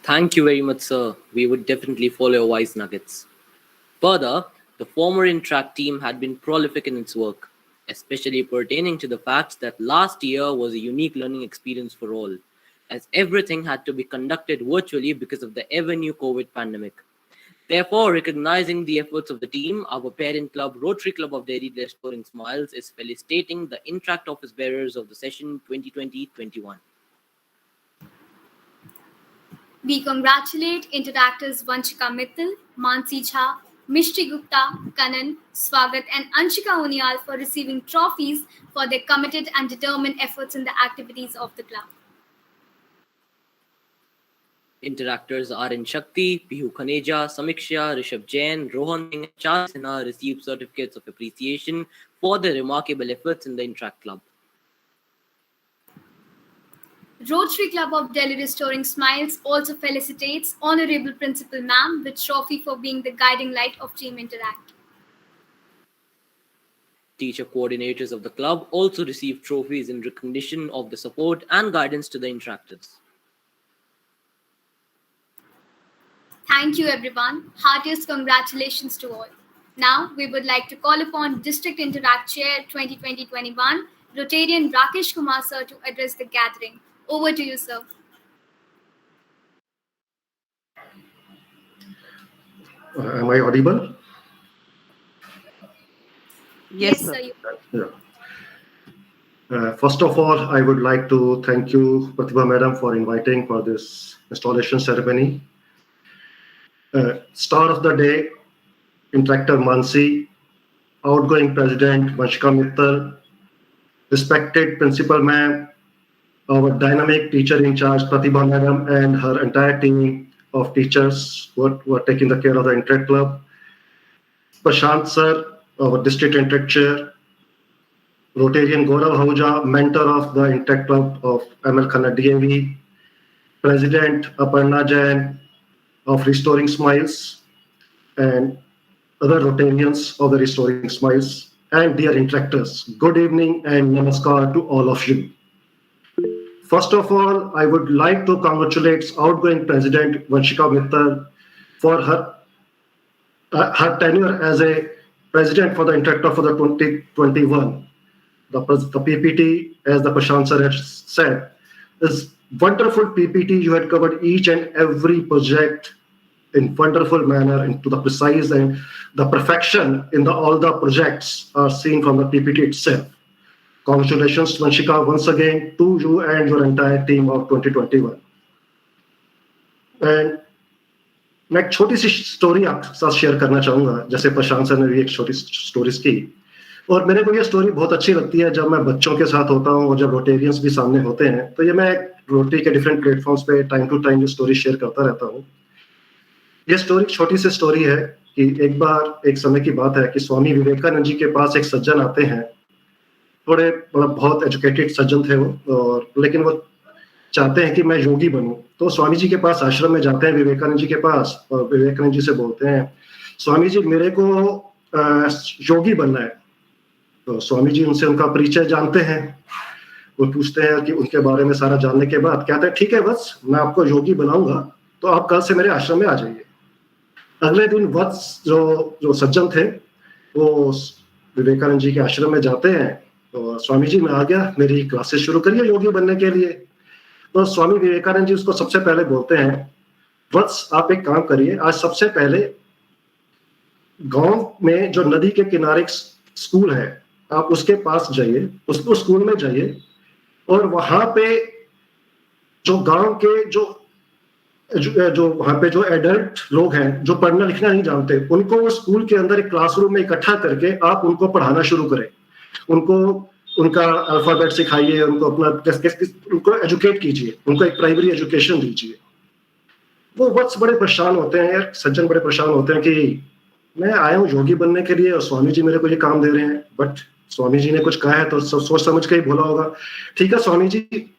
Thank you very much, sir. We would definitely follow your wise nuggets. Further, the former Interact team had been prolific in its work, especially pertaining to the fact that last year was a unique learning experience for all, as everything had to be conducted virtually because of the ever-new COVID pandemic. Therefore, recognizing the efforts of the team, our parent club, Rotary Club of Delhi Restoring Smiles, is felicitating the Interact office bearers of the session 2020-21. We congratulate interactors Vanchika Mittal, Mansi Jha, Mishti Gupta, Kanan, Swagat, and Anshika Unial for receiving trophies for their committed and determined efforts in the activities of the club. Interactors Aryan Shakti, Pihu Khaneja, Samiksha, Rishabh Jain, Rohan Singh, and Char Sinha received certificates of appreciation for their remarkable efforts in the Interact Club. Rotary Club of Delhi Restoring Smiles also felicitates Honorable Principal Ma'am with trophy for being the guiding light of Team Interact. Teacher coordinators of the club also received trophies in recognition of the support and guidance to the interactors. Thank you everyone. Heartiest congratulations to all. Now we would like to call upon District Interact Chair 2020-21, Rotarian Rakesh Kumar sir to address the gathering. Over to you, sir. Am I audible? Yes, sir. You. Yeah. First of all, I would like to thank you, Pratibha Madam, for inviting for this installation ceremony. Star of the day, Interactor Mansi, outgoing President Vanchika Mittal, respected Principal Ma'am, our dynamic teacher in charge, Pratibha Madam, and her entire team of teachers who are taking the care of the Interact Club. Prashant Sir, our District Interact Chair. Rotarian Gaurav Ahuja, mentor of the Interact Club of ML Khanna DAV. President Aparna Jain of Restoring Smiles, and other Rotarians of the Restoring Smiles, and dear interactors. Good evening and namaskar to all of you. First of all, I would like to congratulate outgoing President Vanchika Mittal for her tenure as a President for the Interactor for the 2021. The PPT, as the Prashant sir has said, is wonderful PPT. You had covered each and every project in wonderful manner, into the precise, and the perfection in all the projects are seen from the PPT itself. Congratulations, Vanchika, once again to you and your entire team of 2021. And मैं एक छोटी सी story आपके साथ share करना चाहूँगा, जैसे प्रशांत sir ने भी एक छोटी स्टोरीज की, और मेरे को ये स्टोरी बहुत अच्छी लगती है जब मैं बच्चों के साथ होता हूँ और जब रोटेरियंस भी सामने होते हैं, तो ये मैं रोटरी के डिफरेंट प्लेटफॉर्म्स पे टाइम टू टाइम ये स्टोरी शेयर करता रहता हूँ. ये स्टोरी छोटी सी स्टोरी है कि एक बार एक समय की बात है कि स्वामी विवेकानंद जी के पास एक सज्जन आते हैं. थोड़े बहुत एजुकेटेड सज्जन थे वो, और लेकिन वो चाहते हैं कि मैं योगी बनूं. तो स्वामी जी के पास आश्रम में जाते हैं, विवेकानंद जी के पास, और विवेकानंद जी से बोलते हैं, स्वामी जी मेरे को योगी बनना है. तो स्वामी जी उनसे उनका परिचय जानते हैं. वो पूछते हैं कि उनके बारे में सारा जानने के बाद कहते हैं, ठीक है वत्स, मैं आपको योगी बनाऊंगा, तो आप कल से मेरे आश्रम में आ जाइए. अगले दिन वत्स जो सज्जन थे वो विवेकानंद जी के आश्रम में जाते हैं. तो स्वामी जी मैं आ गया, मेरी क्लासेस शुरू करिए योगी बनने के लिए. तो स्वामी विवेकानंद जी उसको सबसे पहले बोलते हैं, वत्स आप एक काम करिए, आज सबसे पहले गांव में जो नदी के किनारे एक स्कूल है, आप उसके पास जाइए, उस स्कूल में जाइए, और वहां पे जो गांव के जो वहां पे जो एडल्ट लोग हैं जो पढ़ना लिखना नहीं जानते, उनको वो स्कूल के अंदर एक क्लासरूम में इकट्ठा करके आप उनको पढ़ाना शुरू करें. उनको उनका अल्फाबेट सिखाइए, उनको अपना उनको एजुकेट कीजिए, उनको एक प्राइमरी एजुकेशन दीजिए. वो वत्स बड़े परेशान होते हैं यार, सज्जन बड़े परेशान होते हैं कि मैं आया हूँ योगी बनने के लिए और स्वामी जी मेरे को ये काम दे रहे हैं. बट स्वामी जी ने कुछ कहा है तो सोच समझ के ही बोला होगा, ठीक है स्वामी जी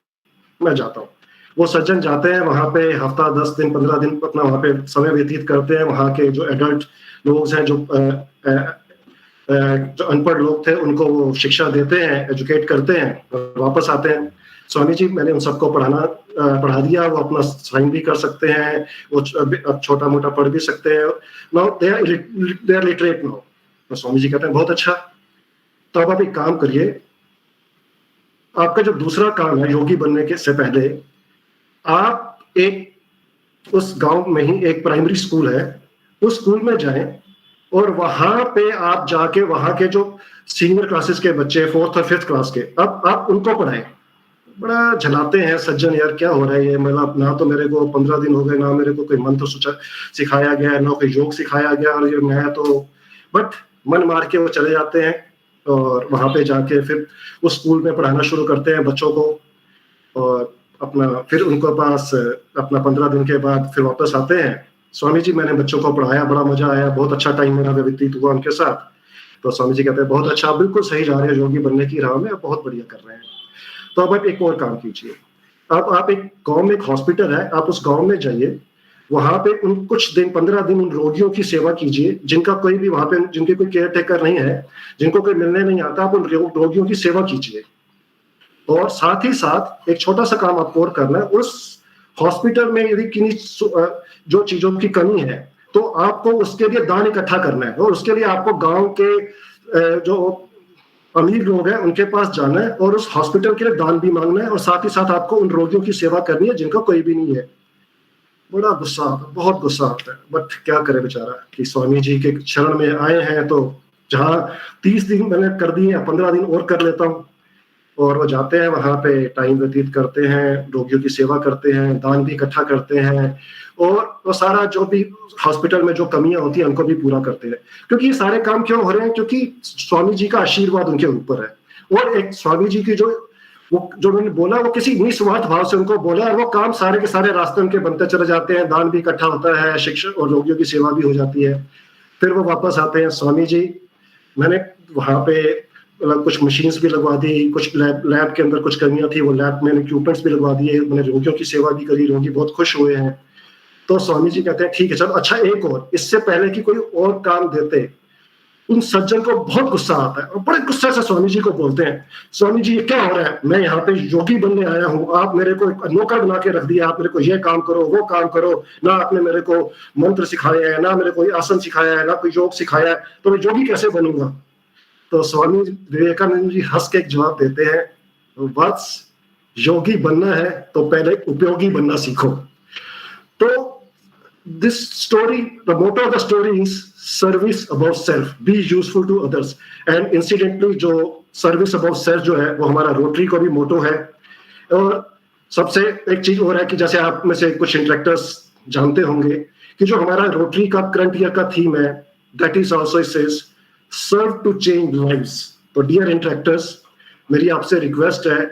मैं जाता हूँ. वो सज्जन जाते हैं वहां पे, हफ्ता 10 दिन 15 दिन अपना वहां पे समय व्यतीत करते हैं. वहां के जो एडल्ट लोग हैं, जो अनपढ़ लोग थे, उनको वो शिक्षा देते हैं, एजुकेट करते हैं, वापस आते हैं. स्वामी जी मैंने उन सबको पढ़ा दिया, वो अपना साइन भी कर सकते हैं, वो छोटा मोटा पढ़ भी सकते हैं. Now they are literate now. तो स्वामी जी कहते हैं बहुत अच्छा, तो अब आप एक काम करिए, आपका जो दूसरा काम है योगी बनने के से पहले, आप एक उस गांव में ही एक प्राइमरी स्कूल है, उस स्कूल में जाएं और वहां पे आप जाके वहां के जो सीनियर क्लासेस के बच्चे 4th और 5th क्लास के, अब आप उनको पढ़ाएं. बड़ा झलाते हैं सज्जन, यार क्या हो रहा है ये, मतलब ना तो मेरे को 15 दिन हो गए, ना मेरे को कोई मंत्र सिखाया गया, ना कोई योग सिखाया गया, और ये मैं तो बट मन मार के वो चले जाते हैं और वहां पे जाके फिर उस स्कूल में पढ़ाना शुरू करते हैं बच्चों को, और अपना फिर उनको पास अपना 15 दिन के बाद फिर वापस आते हैं, स्वामी जी मैंने बच्चों को पढ़ाया, बड़ा मजा आया, बहुत अच्छा टाइम मेरा व्यतीत हुआ उनके साथ। तो स्वामी जी कहते हैं बहुत अच्छा, आप बिल्कुल सही जा रहे हैं योगी बनने की राह में, आप बहुत बढ़िया कर रहे हैं। तो अब आप एक और काम कीजिए, अब आप एक गांव में एक हॉस्पिटल है, आप उस गांव में जाइए, वहां पे उन कुछ दिन 15 दिन उन रोगियों की सेवा कीजिए जिनका कोई भी वहां पे जिनके कोई केयर टेकर नहीं है, जिनको कोई मिलने नहीं आता, आप उन रोगियों की सेवा कीजिए। और साथ ही साथ एक छोटा सा काम आपको और करना है, उस हॉस्पिटल में यदि किन्हीं जो चीजों की कमी है तो आपको उसके लिए दान इकट्ठा करना है, और उसके लिए आपको गांव के जो अमीर लोग हैं उनके पास जाना है और उस हॉस्पिटल के लिए दान भी मांगना है, और साथ ही साथ आपको उन रोगियों की सेवा करनी है जिनका कोई भी नहीं है। बड़ा गुस्सा आता है, बहुत गुस्सा आता है, बट क्या करे बेचारा कि स्वामी जी के शरण में आए हैं, तो जहाँ 30 दिन मैंने कर दिए 15 दिन और कर लेता हूँ। और वो जाते हैं वहां पे, टाइम व्यतीत करते हैं, रोगियों की सेवा करते हैं, दान भी इकट्ठा करते हैं, और वो सारा जो भी हॉस्पिटल में जो कमियां होती हैं उनको भी पूरा करते हैं। क्योंकि ये सारे काम क्यों हो रहे हैं, क्योंकि स्वामी जी का आशीर्वाद उनके ऊपर है, और एक स्वामी जी की जो उन्होंने बोला वो किसी निस्वार्थ भाव से उनको बोला, और वो काम सारे के सारे रास्ते उनके बनते चले जाते हैं, दान भी इकट्ठा होता है, शिक्षा और रोगियों की सेवा भी हो जाती है। फिर वो वापस आते हैं, स्वामी जी मैंने वहां पे कुछ मशीन्स भी लगवा दी, कुछ लैब के अंदर कुछ कमियां थी, वो लैब में इक्विपमेंट्स भी लगवा दिए, मैंने रोगियों की सेवा भी करी, रोगी बहुत खुश हुए हैं। तो स्वामी जी कहते हैं ठीक है चलो, अच्छा एक और, इससे पहले कि कोई और काम देते, उन सज्जन को बहुत गुस्सा आता है और बड़े गुस्से से स्वामी जी को बोलते हैं, स्वामी जी ये क्या हो रहा है, मैं यहाँ पे योगी बनने आया हूँ, आप मेरे को नौकर बना के रख दिया, आप मेरे को ये काम करो वो काम करो, ना आपने मेरे को मंत्र सिखाया है, ना मेरे को आसन सिखाया है, ना कोई योग सिखाया है, तो मैं योगी कैसे बनूंगा। तो स्वामी विवेकानंद जी हंस के एक जवाब देते हैं, वत्स योगी बनना है तो पहले उपयोगी बनना सीखो। तो this story, the motto of the story is service above self, be useful to others, and incidentally जो service above self जो है वो हमारा रोटरी को भी मोटो है। और सबसे एक चीज और है कि जैसे आप में से कुछ इंटरेक्टर्स जानते होंगे कि जो हमारा रोटरी का करंट ईयर का थीम है, that is also it says serve to change lives। तो डियर इंटरेक्टर्स, मेरी आपसे रिक्वेस्ट है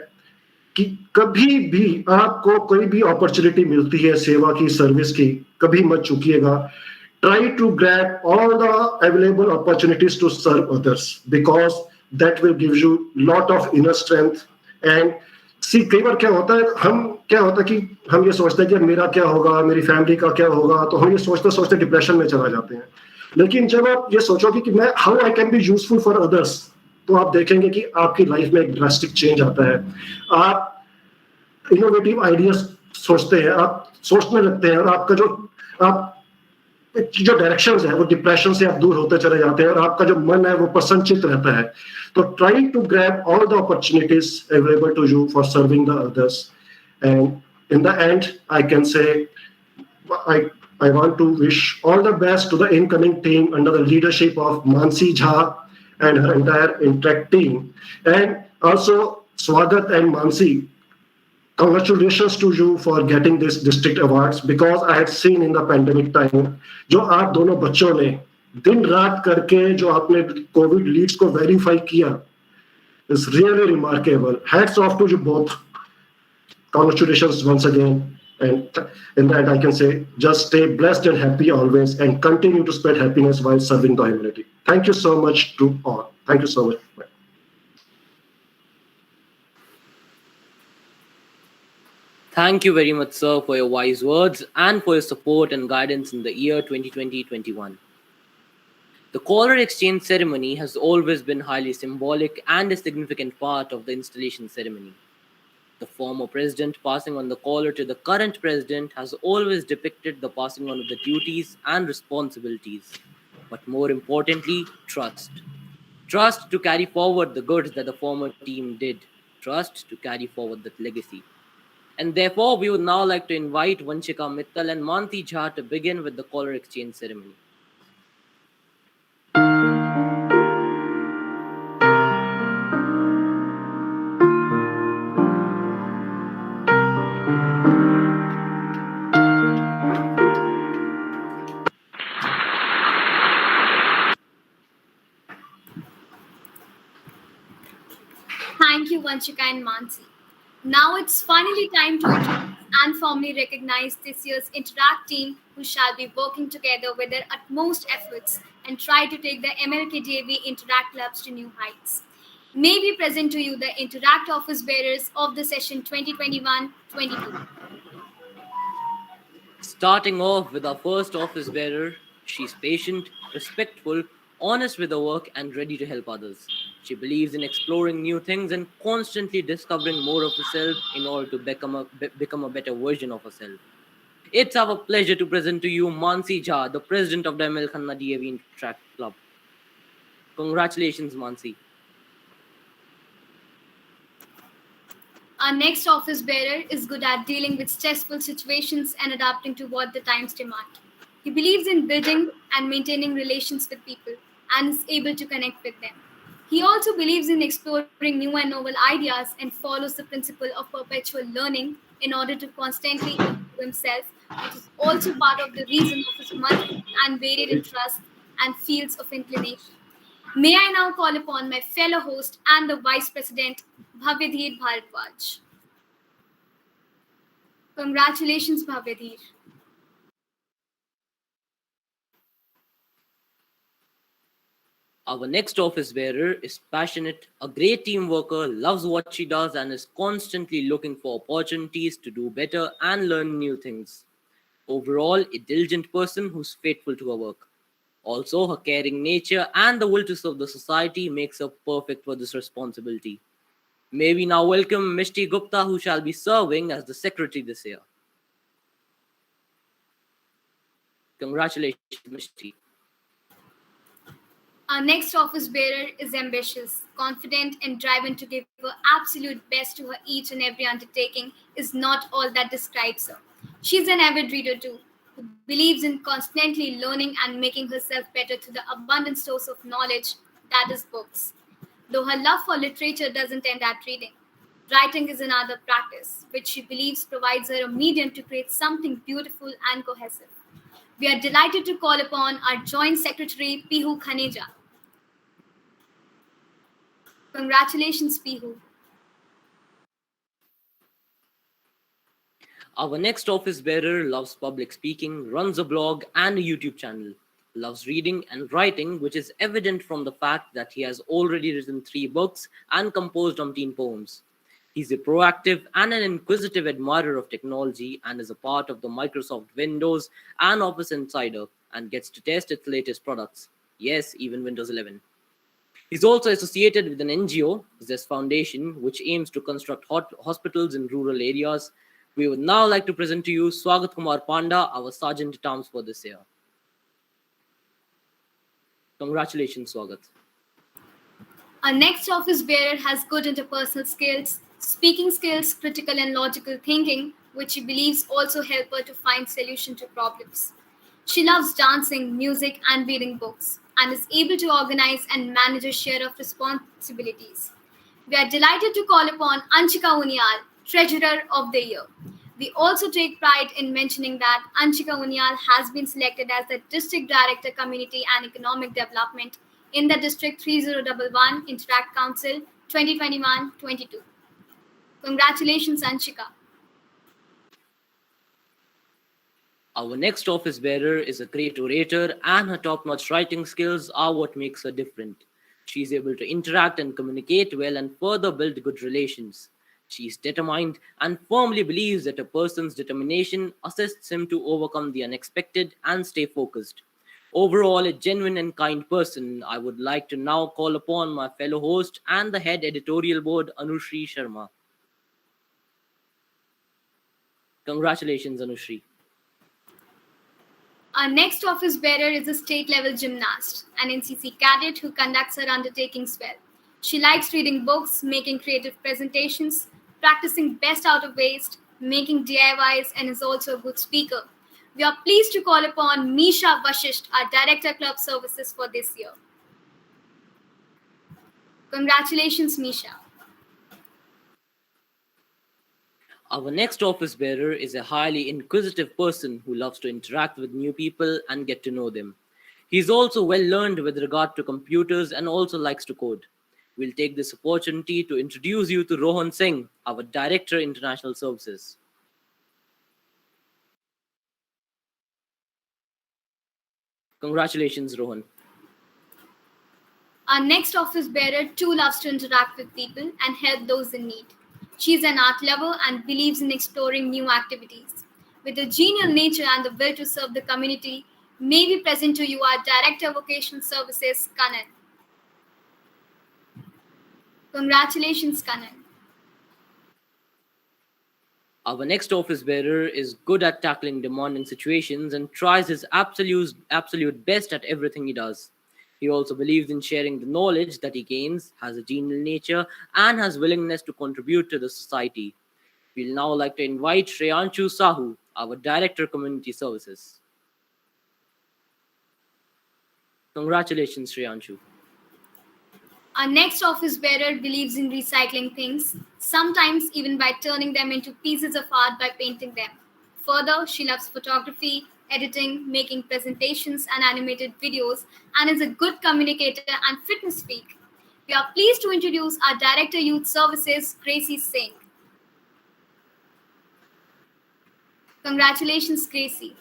कि कभी भी आपको कोई भी अपॉर्चुनिटी मिलती है सेवा की, सर्विस की, कभी मत चूकिएगा। Try to grab all the available opportunities to serve others, because that will give you lot of inner strength. And see कई बार क्या होता है कि हम ये सोचते हैं कि मेरा क्या होगा, मेरी फैमिली का क्या होगा, तो हम ये सोचते सोचते डिप्रेशन में चला जाते हैं। लेकिन जब आप ये सोचोगे कि मैं how I can be useful for others, तो आप देखेंगे कि आपकी लाइफ में एक ड्रास्टिक चेंज आता है। आप इनोवेटिव आइडियाज सोचते हैं, आप सोचने लगते हैं, और आपका जो डायरेक्शंस है वो डिप्रेशन से आप दूर होते चले जाते हैं, और आपका जो मन है वो प्रसन्नचित रहता है। तो try to grab all the opportunities available to you for serving the others. And in the end I can say I want to wish all the best to the incoming team under the leadership of Mansi Jha and her entire Interact team. And also, Swagat and Mansi, congratulations to you for getting this district awards, because I had seen in the pandemic time, जो आप दोनों बच्चों ने दिन रात करके जो आपने कोविड लीड्स को वेरीफाई किया, is really remarkable. Hats off to you both. Congratulations once again. And in that I can say, just stay blessed and happy always, and continue to spread happiness while serving the humanity. Thank you so much to all. Thank you so much. Thank you very much, sir, for your wise words and for your support and guidance in the year 2020-21. The collar exchange ceremony has always been highly symbolic and a significant part of the installation ceremony. The former president passing on the collar to the current president has always depicted the passing on of the duties and responsibilities, but more importantly, trust. Trust to carry forward the goods that the former team did. Trust to carry forward that legacy. And therefore, we would now like to invite Vanshika Mittal and Mansi Jha to begin with the collar exchange ceremony. Thank you, Vanchika and Mansi. Now it's finally time to introduce and formally recognize this year's Interact team who shall be working together with their utmost efforts and try to take the MLKDAV Interact clubs to new heights. May we present to you the Interact office bearers of the session 2021-22. Starting off with our first office bearer, she's patient, respectful, honest with her work, and ready to help others. She believes in exploring new things and constantly discovering more of herself in order to become a better version of herself. It's our pleasure to present to you Mansi Jha, the president of the ML Khanna DAV Track Club. Congratulations, Mansi. Our next office bearer is good at dealing with stressful situations and adapting to what the times demand. He believes in building and maintaining relations with people and is able to connect with them. He also believes in exploring new and novel ideas and follows the principle of perpetual learning in order to constantly improve himself, which is also part of the reason of his multiple and varied interests and fields of inclination. May I now call upon my fellow host and the Vice President, Bhavyadhir Bharadwaj. Congratulations, Bhavyadhir. Our next office bearer is passionate, a great team worker, loves what she does, and is constantly looking for opportunities to do better and learn new things. Overall, a diligent person who's faithful to her work. Also, her caring nature and the will to serve the society makes her perfect for this responsibility. May we now welcome Mishti Gupta, who shall be serving as the secretary this year. Congratulations, Mishti. Our next office bearer is ambitious, confident, and driven to give her absolute best to her each and every undertaking is not all that describes her. She's an avid reader too, who believes in constantly learning and making herself better through the abundant source of knowledge that is books. Though her love for literature doesn't end at reading. Writing is another practice, which she believes provides her a medium to create something beautiful and cohesive. We are delighted to call upon our Joint Secretary, Pihu Khaneja. Congratulations, Pihu. Our next office bearer loves public speaking, runs a blog and a YouTube channel, loves reading and writing, which is evident from the fact that he has already written 3 books and composed umpteen poems. He's a proactive and an inquisitive admirer of technology and is a part of the Microsoft Windows and Office Insider and gets to test its latest products. Yes, even Windows 11. He's also associated with an NGO, Zest Foundation, which aims to construct hospitals in rural areas. We would now like to present to you Swagat Kumar Panda, our Sergeant at Arms for this year. Congratulations, Swagat. Our next office bearer has good interpersonal skills, speaking skills, critical and logical thinking, which she believes also help her to find solutions to problems. She loves dancing, music, and reading books, and is able to organize and manage a share of responsibilities. We are delighted to call upon Anshika Unial, Treasurer of the Year. We also take pride in mentioning that Anshika Unial has been selected as the District Director, Community and Economic Development in the District 3011 Interact Council 2021-22. Congratulations, Anshika. Our next office bearer is a great orator, and her top-notch writing skills are what makes her different. She is able to interact and communicate well and further build good relations. She is determined and firmly believes that a person's determination assists him to overcome the unexpected and stay focused. Overall, a genuine and kind person. I would like to now call upon my fellow host and the head editorial board, Anushri Sharma. Congratulations, Anushri. Our next office bearer is a state-level gymnast, an NCC cadet who conducts her undertakings well. She likes reading books, making creative presentations, practicing best out of waste, making DIYs, and is also a good speaker. We are pleased to call upon Misha Vashisht, our Director Club Services for this year. Congratulations, Misha. Our next office bearer is a highly inquisitive person who loves to interact with new people and get to know them. He is also well learned with regard to computers and also likes to code. We'll take this opportunity to introduce you to Rohan Singh, our Director, International Services. Congratulations, Rohan. Our next office bearer too loves to interact with people and help those in need. She's an art lover and believes in exploring new activities. With a genial nature and the will to serve the community, may we present to you our Director of Vocational Services, Kanan. Congratulations, Kanan. Our next office bearer is good at tackling demanding situations and tries his absolute best at everything he does. He also believes in sharing the knowledge that he gains, has a genial nature, and has willingness to contribute to the society. We'll now like to invite Shreyanshu Sahu, our Director, Community Services. Congratulations, Shreyanshu. Our next office bearer believes in recycling things, sometimes even by turning them into pieces of art by painting them. Further, she loves photography, editing, making presentations and animated videos, and is a good communicator and fitness freak. We are pleased to introduce our Director Youth Services, Gracie Singh. Congratulations, Gracie.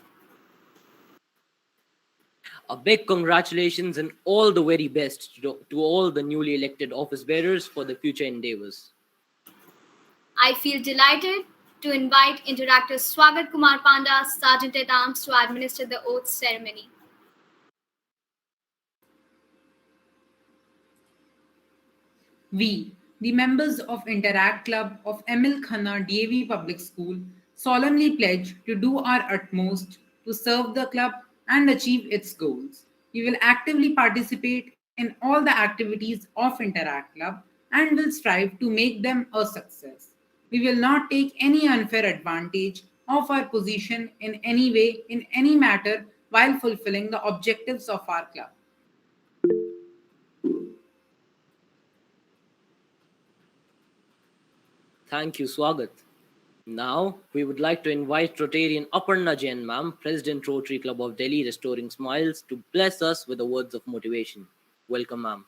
A big congratulations and all the very best to all the newly elected office bearers for the future endeavors. I feel delighted to invite Interactor Swagat Kumar Panda, Sergeant at Arms, to administer the oath ceremony. We, the members of Interact Club of Emil Khanna DAV Public School, solemnly pledge to do our utmost to serve the club and achieve its goals. We will actively participate in all the activities of Interact Club and will strive to make them a success. We will not take any unfair advantage of our position in any way, in any matter, while fulfilling the objectives of our club. Thank you, Swagat. Now, we would like to invite Rotarian Aparna Jain Ma'am, President Rotary Club of Delhi Restoring Smiles, to bless us with the words of motivation. Welcome, ma'am.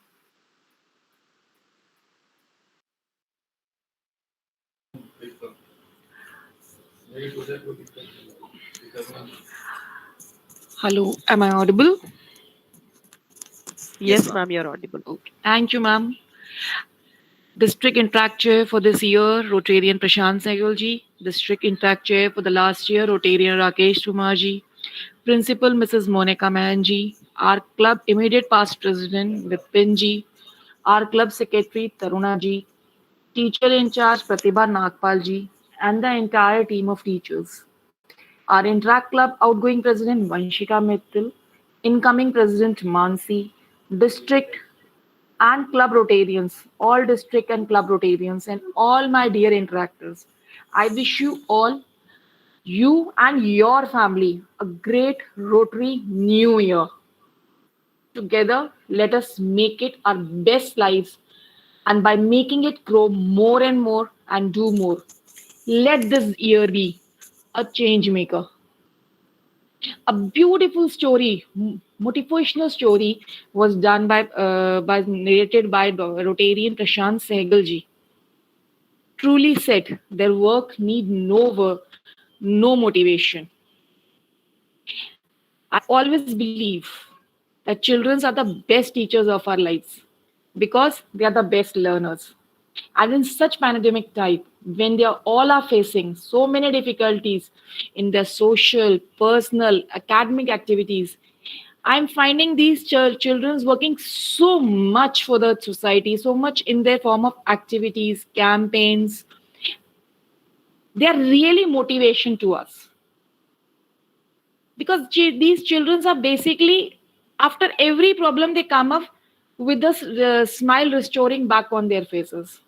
Hello, am I audible? Yes, Yes, ma'am. ma'am, you're audible. Okay. Thank you, ma'am. District Interact Chair for this year, Rotarian Prashant Sehgal ji. District Interact Chair for the last year, Rotarian Rakesh Kumar ji. Principal Mrs. Monica Mahan ji. Our club immediate past president, Vipin ji. Our club secretary, Taruna ji. Teacher in charge, Pratibha Nagpal ji. And the entire team of teachers. Our Interact Club outgoing president, Vanshika Mittal. Incoming president, Mansi. District and club Rotarians, all district and club Rotarians, and all my dear interactors. I wish you all, you and your family, a great Rotary New Year. Together, let us make it our best lives, and by making it grow more and more and do more, let this year be a change maker. A beautiful story, motivational story, was done by narrated by Rotarian Prashant Sehgal ji. Truly said, their work need no motivation. I always believe that children are the best teachers of our lives because they are the best learners. And in such pandemic type, when they all are facing so many difficulties in their social, personal, academic activities, I'm finding these children working so much for the society, so much in their form of activities, campaigns. They are really motivation to us. Because these children are basically, after every problem, they come up with the smile restoring back on their faces.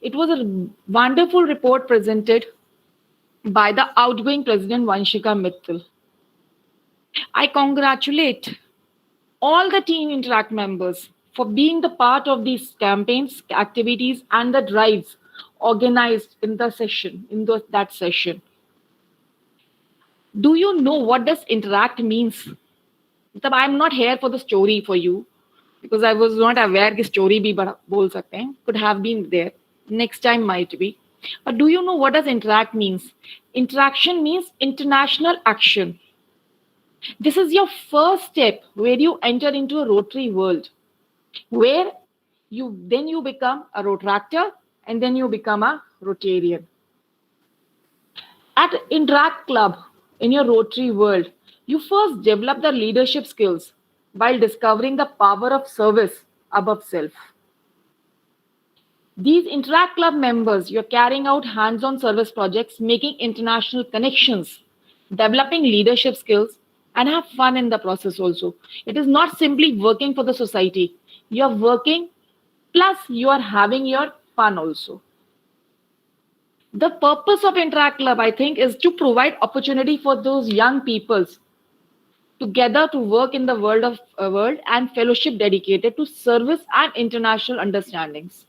It was a wonderful report presented by the outgoing president Vanshika Mittal. I congratulate all the Team Interact members for being the part of these campaigns, activities, and the drives organized in the session, that session. Do you know what does interact means? I'm not here for the story for you. because I was not aware कि story भी बोल सकते हैं. Could have been there. Next time might be. But do you know what does interact means? Interaction means international action. This is your first step where you enter into a Rotary world, where you become a Rotractor and then you become a Rotarian. At Interact Club, in your Rotary world, you first develop the leadership skills while discovering the power of service above self. These Interact Club members, you're carrying out hands-on service projects, making international connections, developing leadership skills, and have fun in the process also. It is not simply working for the society. You're working, plus you are having your fun also. The purpose of Interact Club, I think, is to provide opportunity for those young peoples together to work in the world and fellowship dedicated to service and international understandings.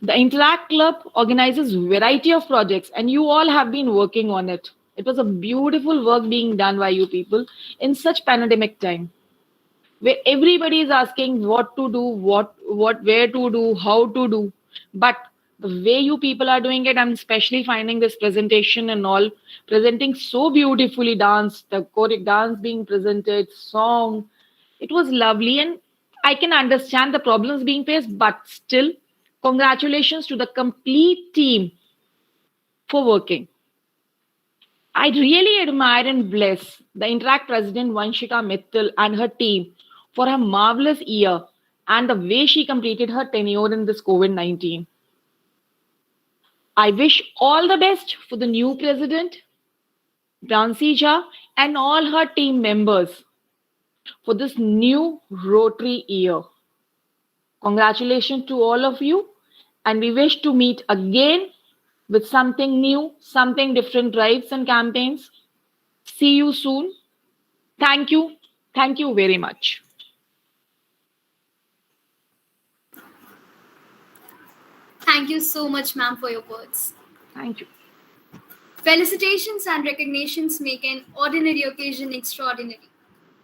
The Interact Club organizes variety of projects, and you all have been working on it. It was a beautiful work being done by you people in such pandemic time, where everybody is asking what to do, where to do, how to do. But the way you people are doing it, I'm especially finding this presentation and all presenting so beautifully dance, the choric dance being presented, song. It was lovely, and I can understand the problems being faced, but still, congratulations to the complete team for working. I really admire and bless the Interact President Vanshika Mittal and her team for her marvelous year and the way she completed her tenure in this COVID-19. I wish all the best for the new president, Pransi Jha, and all her team members for this new Rotary year. Congratulations to all of you, and we wish to meet again with something new, something different drives and campaigns. See you soon. Thank you. Thank you very much. Thank you so much, ma'am, for your words. Thank you. Felicitations and recognitions make an ordinary occasion extraordinary.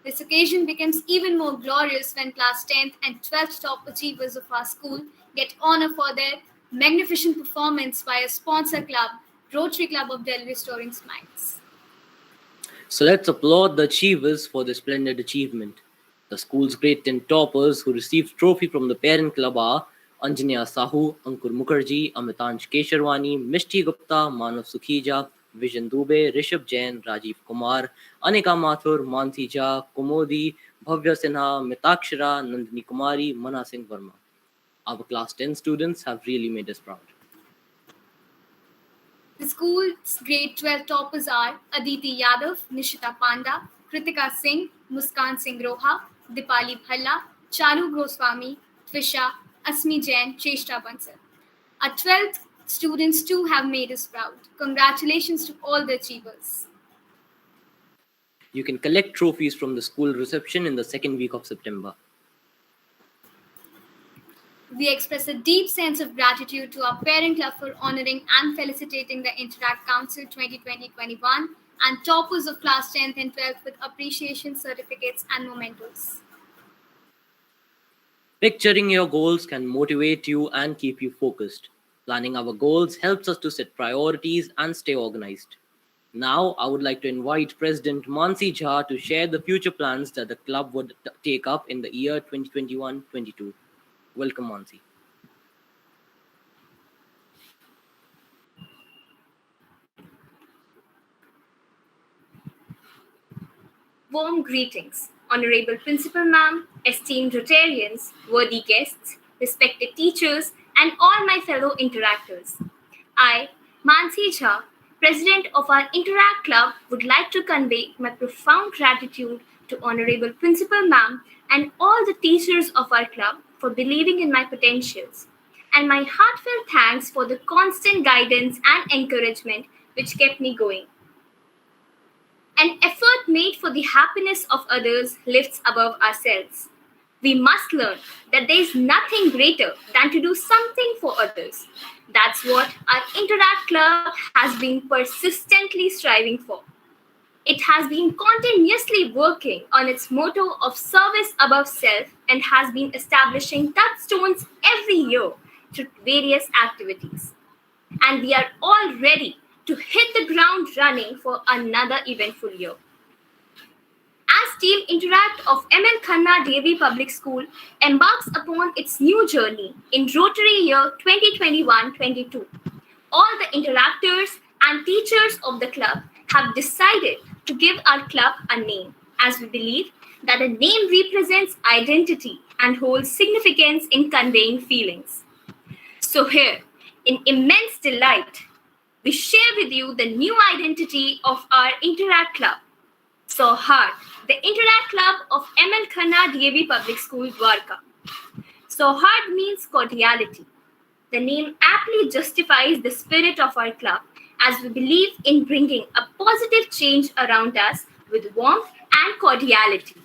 This occasion becomes even more glorious when class 10th and 12th top achievers of our school get honor for their magnificent performance by a sponsor club, Rotary Club of Delhi Restoring Smiles. So let's applaud the achievers for their splendid achievement. The school's great 10 toppers who received trophy from the parent club are Anjanya Sahu, Ankur Mukherjee, Amitansh Kesharwani, Mishti Gupta, Manav Sukhija, Vision Dubey, Rishabh Jain, Rajiv Kumar, Anika Mathur, Mansi Jha, Kumodi, Bhavya Sinha, Mitakshara, Nandini Kumari, Mana Singh Verma. Our class 10 students have really made us proud. The school's grade 12 toppers are Aditi Yadav, Nishita Panda, Kritika Singh, Muskan Singh Roha, Dipali Bhalla, Charu Goswami, Twisha, Asmi Jain, Cheshta Bansal. Our 12th students too have made us proud. Congratulations to all the achievers. You can collect trophies from the school reception in the second week of September. We express a deep sense of gratitude to our parent club for honoring and felicitating the Interact Council 2020-21 and toppers of class 10th and 12th with appreciation certificates and mementos. Picturing your goals can motivate you and keep you focused. Planning our goals helps us to set priorities and stay organized. Now, I would like to invite President Mansi Jha to share the future plans that the club would take up in the year 2021-22. Welcome, Mansi. Warm greetings, Honorable Principal Ma'am, esteemed Rotarians, worthy guests, respected teachers, and all my fellow interactors. I, Mansi Jha, President of our Interact Club, would like to convey my profound gratitude to Honorable Principal Ma'am and all the teachers of our club for believing in my potentials, and my heartfelt thanks for the constant guidance and encouragement which kept me going. An effort made for the happiness of others lifts above ourselves. We must learn that there is nothing greater than to do something for others. That's what our Interact Club has been persistently striving for. It has been continuously working on its motto of service above self and has been establishing touchstones every year through various activities. And we are all ready to hit the ground running for another eventful year. As Team Interact of ML Khanna DAV Public School embarks upon its new journey in Rotary year 2021-22, all the interactors and teachers of the club have decided to give our club a name, as we believe that a name represents identity and holds significance in conveying feelings. So here, in immense delight, we share with you the new identity of our Interact Club. So Heart, the Interact Club of ML Khanna DAV Public School, Dwarka. So Heart means cordiality. The name aptly justifies the spirit of our club, as we believe in bringing a positive change around us with warmth and cordiality.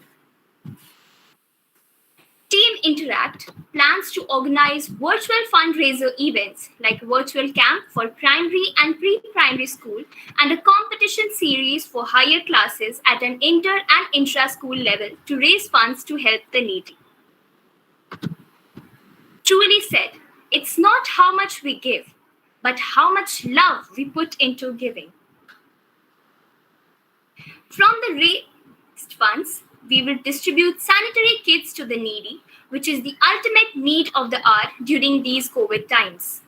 Team Interact plans to organize virtual fundraiser events like virtual camp for primary and pre-primary school and a competition series for higher classes at an inter and intra-school level to raise funds to help the needy. Truly said, it's not how much we give, but how much love we put into giving. From the raised funds, we will distribute sanitary kits to the needy, which is the ultimate need of the hour during these COVID times.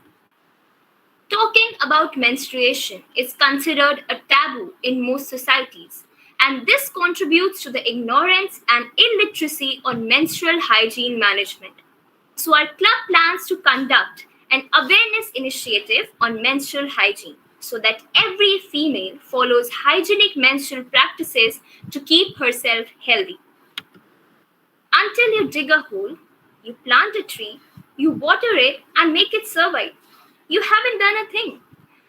Talking about menstruation is considered a taboo in most societies, and this contributes to the ignorance and illiteracy on menstrual hygiene management. So our club plans to conduct an awareness initiative on menstrual hygiene so that every female follows hygienic menstrual practices to keep herself healthy. Until you dig a hole, you plant a tree, you water it and make it survive. You haven't done a thing.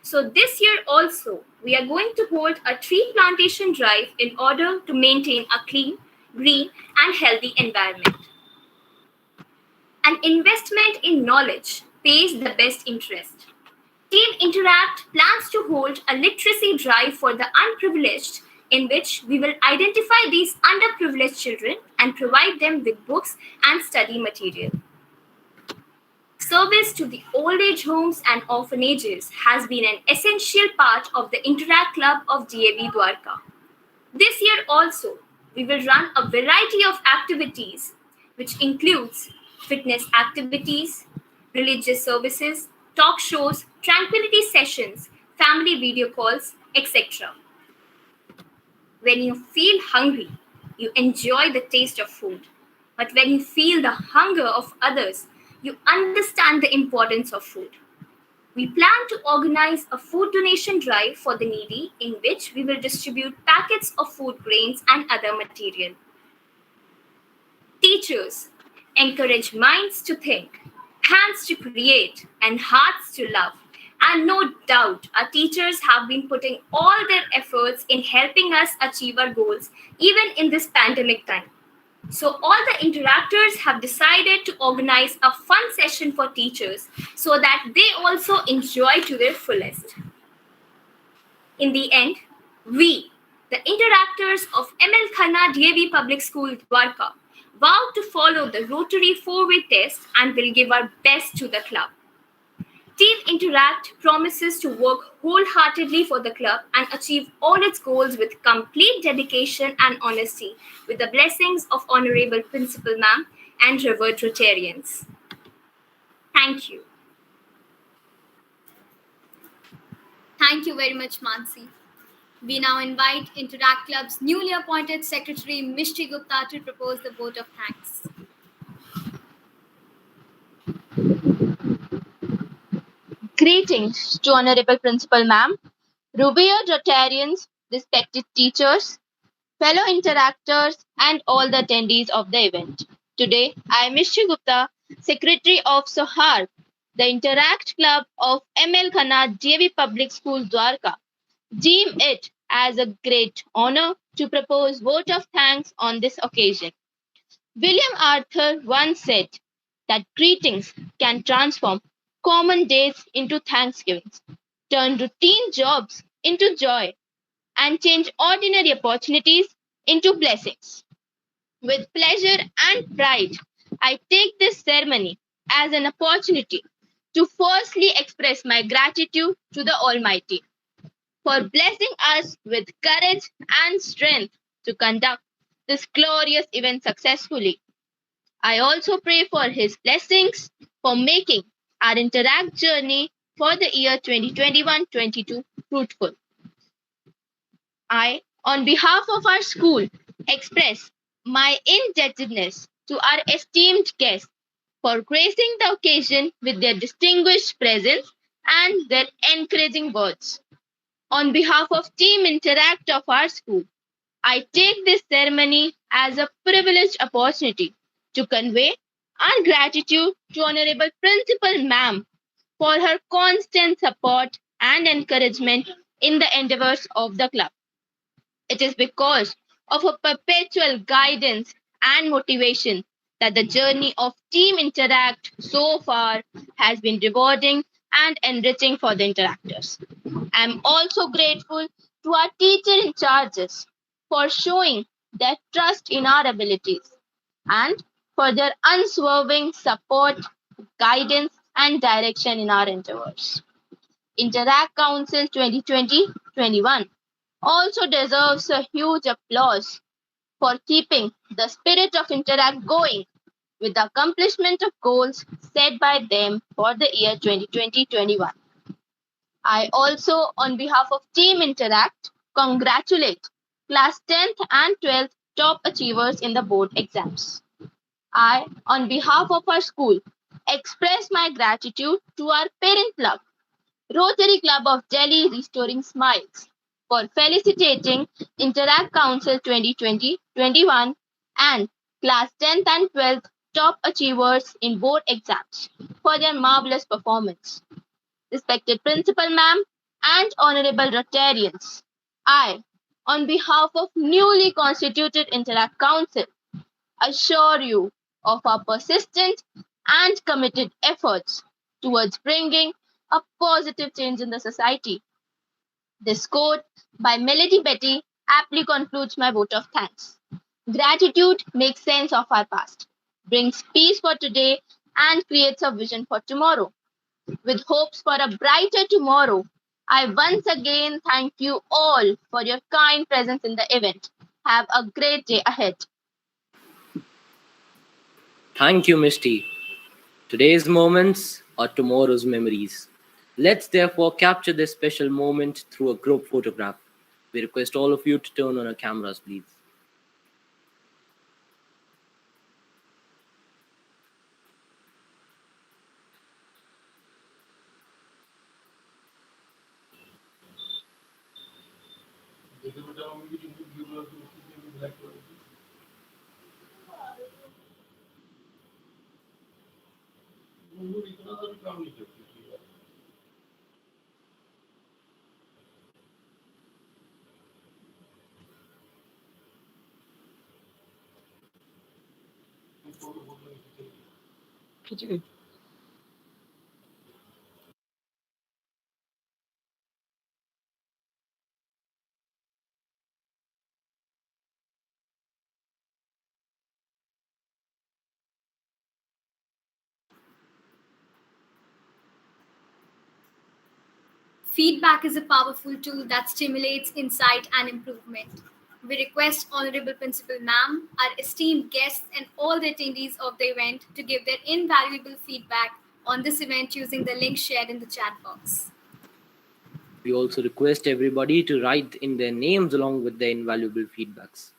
So this year also, we are going to hold a tree plantation drive in order to maintain a clean, green and healthy environment. An investment in knowledge pays the best interest. Team Interact plans to hold a literacy drive for the unprivileged in which we will identify these underprivileged children and provide them with books and study material. Service to the old age homes and orphanages has been an essential part of the Interact Club of DAV Dwarka. This year also, we will run a variety of activities which includes fitness activities, religious services, talk shows, tranquility sessions, family video calls, etc. When you feel hungry, you enjoy the taste of food. But when you feel the hunger of others, you understand the importance of food. We plan to organize a food donation drive for the needy in which we will distribute packets of food grains and other material. Teachers encourage minds to think, hands to create, and hearts to love. And no doubt, our teachers have been putting all their efforts in helping us achieve our goals, even in this pandemic time. So all the interactors have decided to organize a fun session for teachers so that they also enjoy to their fullest. In the end, we, the interactors of ML Khanna DAV Public School, Dwarka, vow to follow the Rotary 4-way test and will give our best to the club. Team Interact promises to work wholeheartedly for the club and achieve all its goals with complete dedication and honesty, with the blessings of Honorable Principal Ma'am and revered Rotarians. Thank you. Thank you very much, Mansi. We now invite Interact Club's newly appointed Secretary, Mishti Gupta, to propose the vote of thanks. Greetings to Honorable Principal Ma'am, revered Rotarians, respected teachers, fellow interactors, and all the attendees of the event. Today, I am Mishti Gupta, Secretary of Sohar, the Interact Club of ML Khanna DAV Public School, Dwarka, deem it as a great honor to propose vote of thanks on this occasion. William Arthur once said that greetings can transform common days into Thanksgivings, turn routine jobs into joy, and change ordinary opportunities into blessings. With pleasure and pride, I take this ceremony as an opportunity to firstly express my gratitude to the Almighty for blessing us with courage and strength to conduct this glorious event successfully. I also pray for His blessings for making our Interact journey for the year 2021-22 fruitful. I, on behalf of our school, express my indebtedness to our esteemed guests for gracing the occasion with their distinguished presence and their encouraging words. On behalf of Team Interact of our school, I take this ceremony as a privileged opportunity to convey our gratitude to Honorable Principal Ma'am for her constant support and encouragement in the endeavors of the club. It is because of her perpetual guidance and motivation that the journey of Team Interact so far has been rewarding and enriching for the interactors. I am also grateful to our teacher in charges for showing their trust in our abilities and for their unswerving support, guidance, and direction in our endeavors. Interact Council 2020-21 also deserves a huge applause for keeping the spirit of Interact going with the accomplishment of goals set by them for the year 2020-21. I also, on behalf of Team Interact, congratulate Class 10th and 12th top achievers in the board exams. I, on behalf of our school, express my gratitude to our parent club, Rotary Club of Delhi Restoring Smiles, for felicitating Interact Council 2020-21 and Class 10th and 12th top achievers in board exams for their marvelous performance. Respected Principal Ma'am and Honorable Rotarians, I, on behalf of newly constituted Interact Council, assure you of our persistent and committed efforts towards bringing a positive change in the society. This quote by Melody Betty aptly concludes my vote of thanks. Gratitude makes sense of our past, brings peace for today, and creates a vision for tomorrow. With hopes for a brighter tomorrow, I once again thank you all for your kind presence in the event. Have a great day ahead. Thank you, Misty. Today's moments are tomorrow's memories. Let's therefore capture this special moment through a group photograph. We request all of you to turn on your cameras, please. Feedback is a powerful tool that stimulates insight and improvement. We request Honorable Principal Ma'am, our esteemed guests, and all the attendees of the event to give their invaluable feedback on this event using the link shared in the chat box. We also request everybody to write in their names along with their invaluable feedbacks.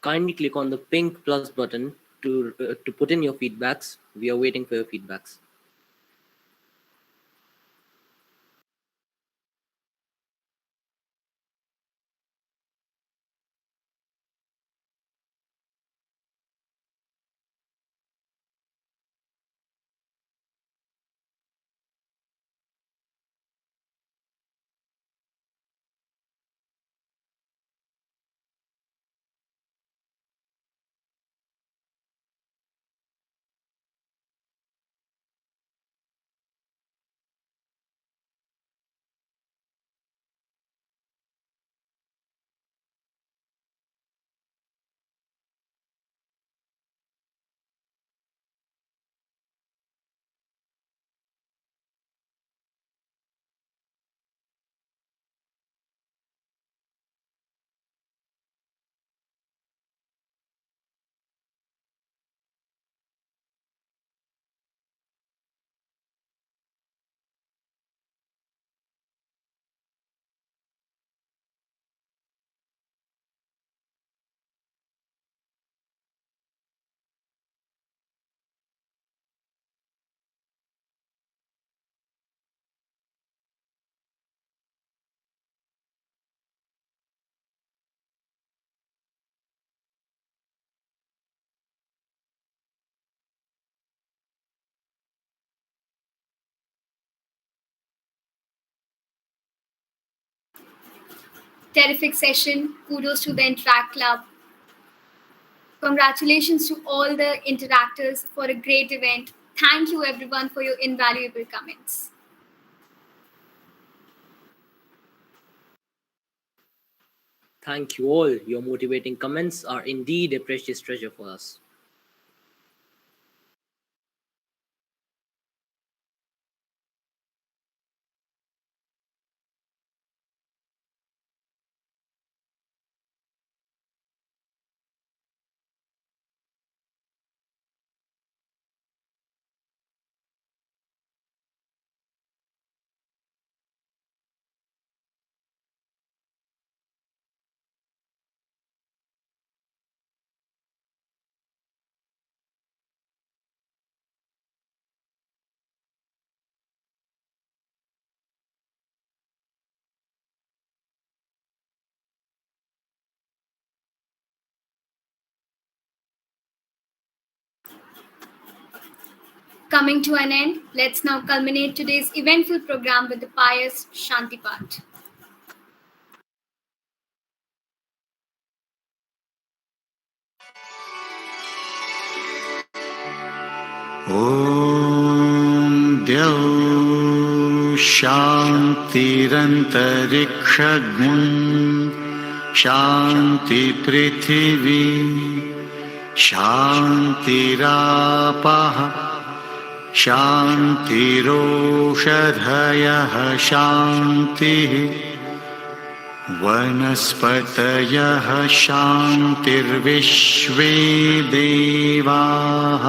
Kindly click on the pink plus button to put in your feedbacks. We are waiting for your feedbacks. Terrific session. Kudos to the Interact Club. Congratulations to all the interactors for a great event. Thank you everyone for your invaluable comments. Thank you all. Your motivating comments are indeed a precious treasure for us. Coming to an end, let's now culminate today's eventful program with the pious Shanti Path. ॐ द्यौ शान्तिरन्तरिक्षग्मुं शान्ति पृथिवी शान्तिरापः शान्तिरोषधयः शान्तिः वनस्पतयः शान्तिर्विश्वे देवाः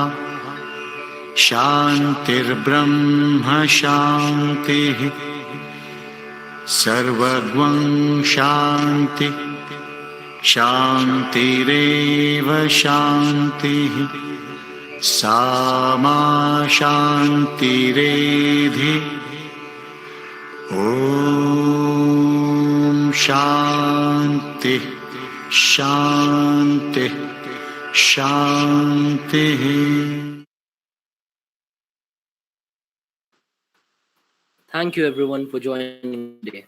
शान्तिर्ब्रह्म शान्तिः सर्वगं शान्ति शान्तिरेव शान्तिः सामा शान्तिरेधि ॐ शान्ति शान्ति शान्तिः Thank you everyone for joining today.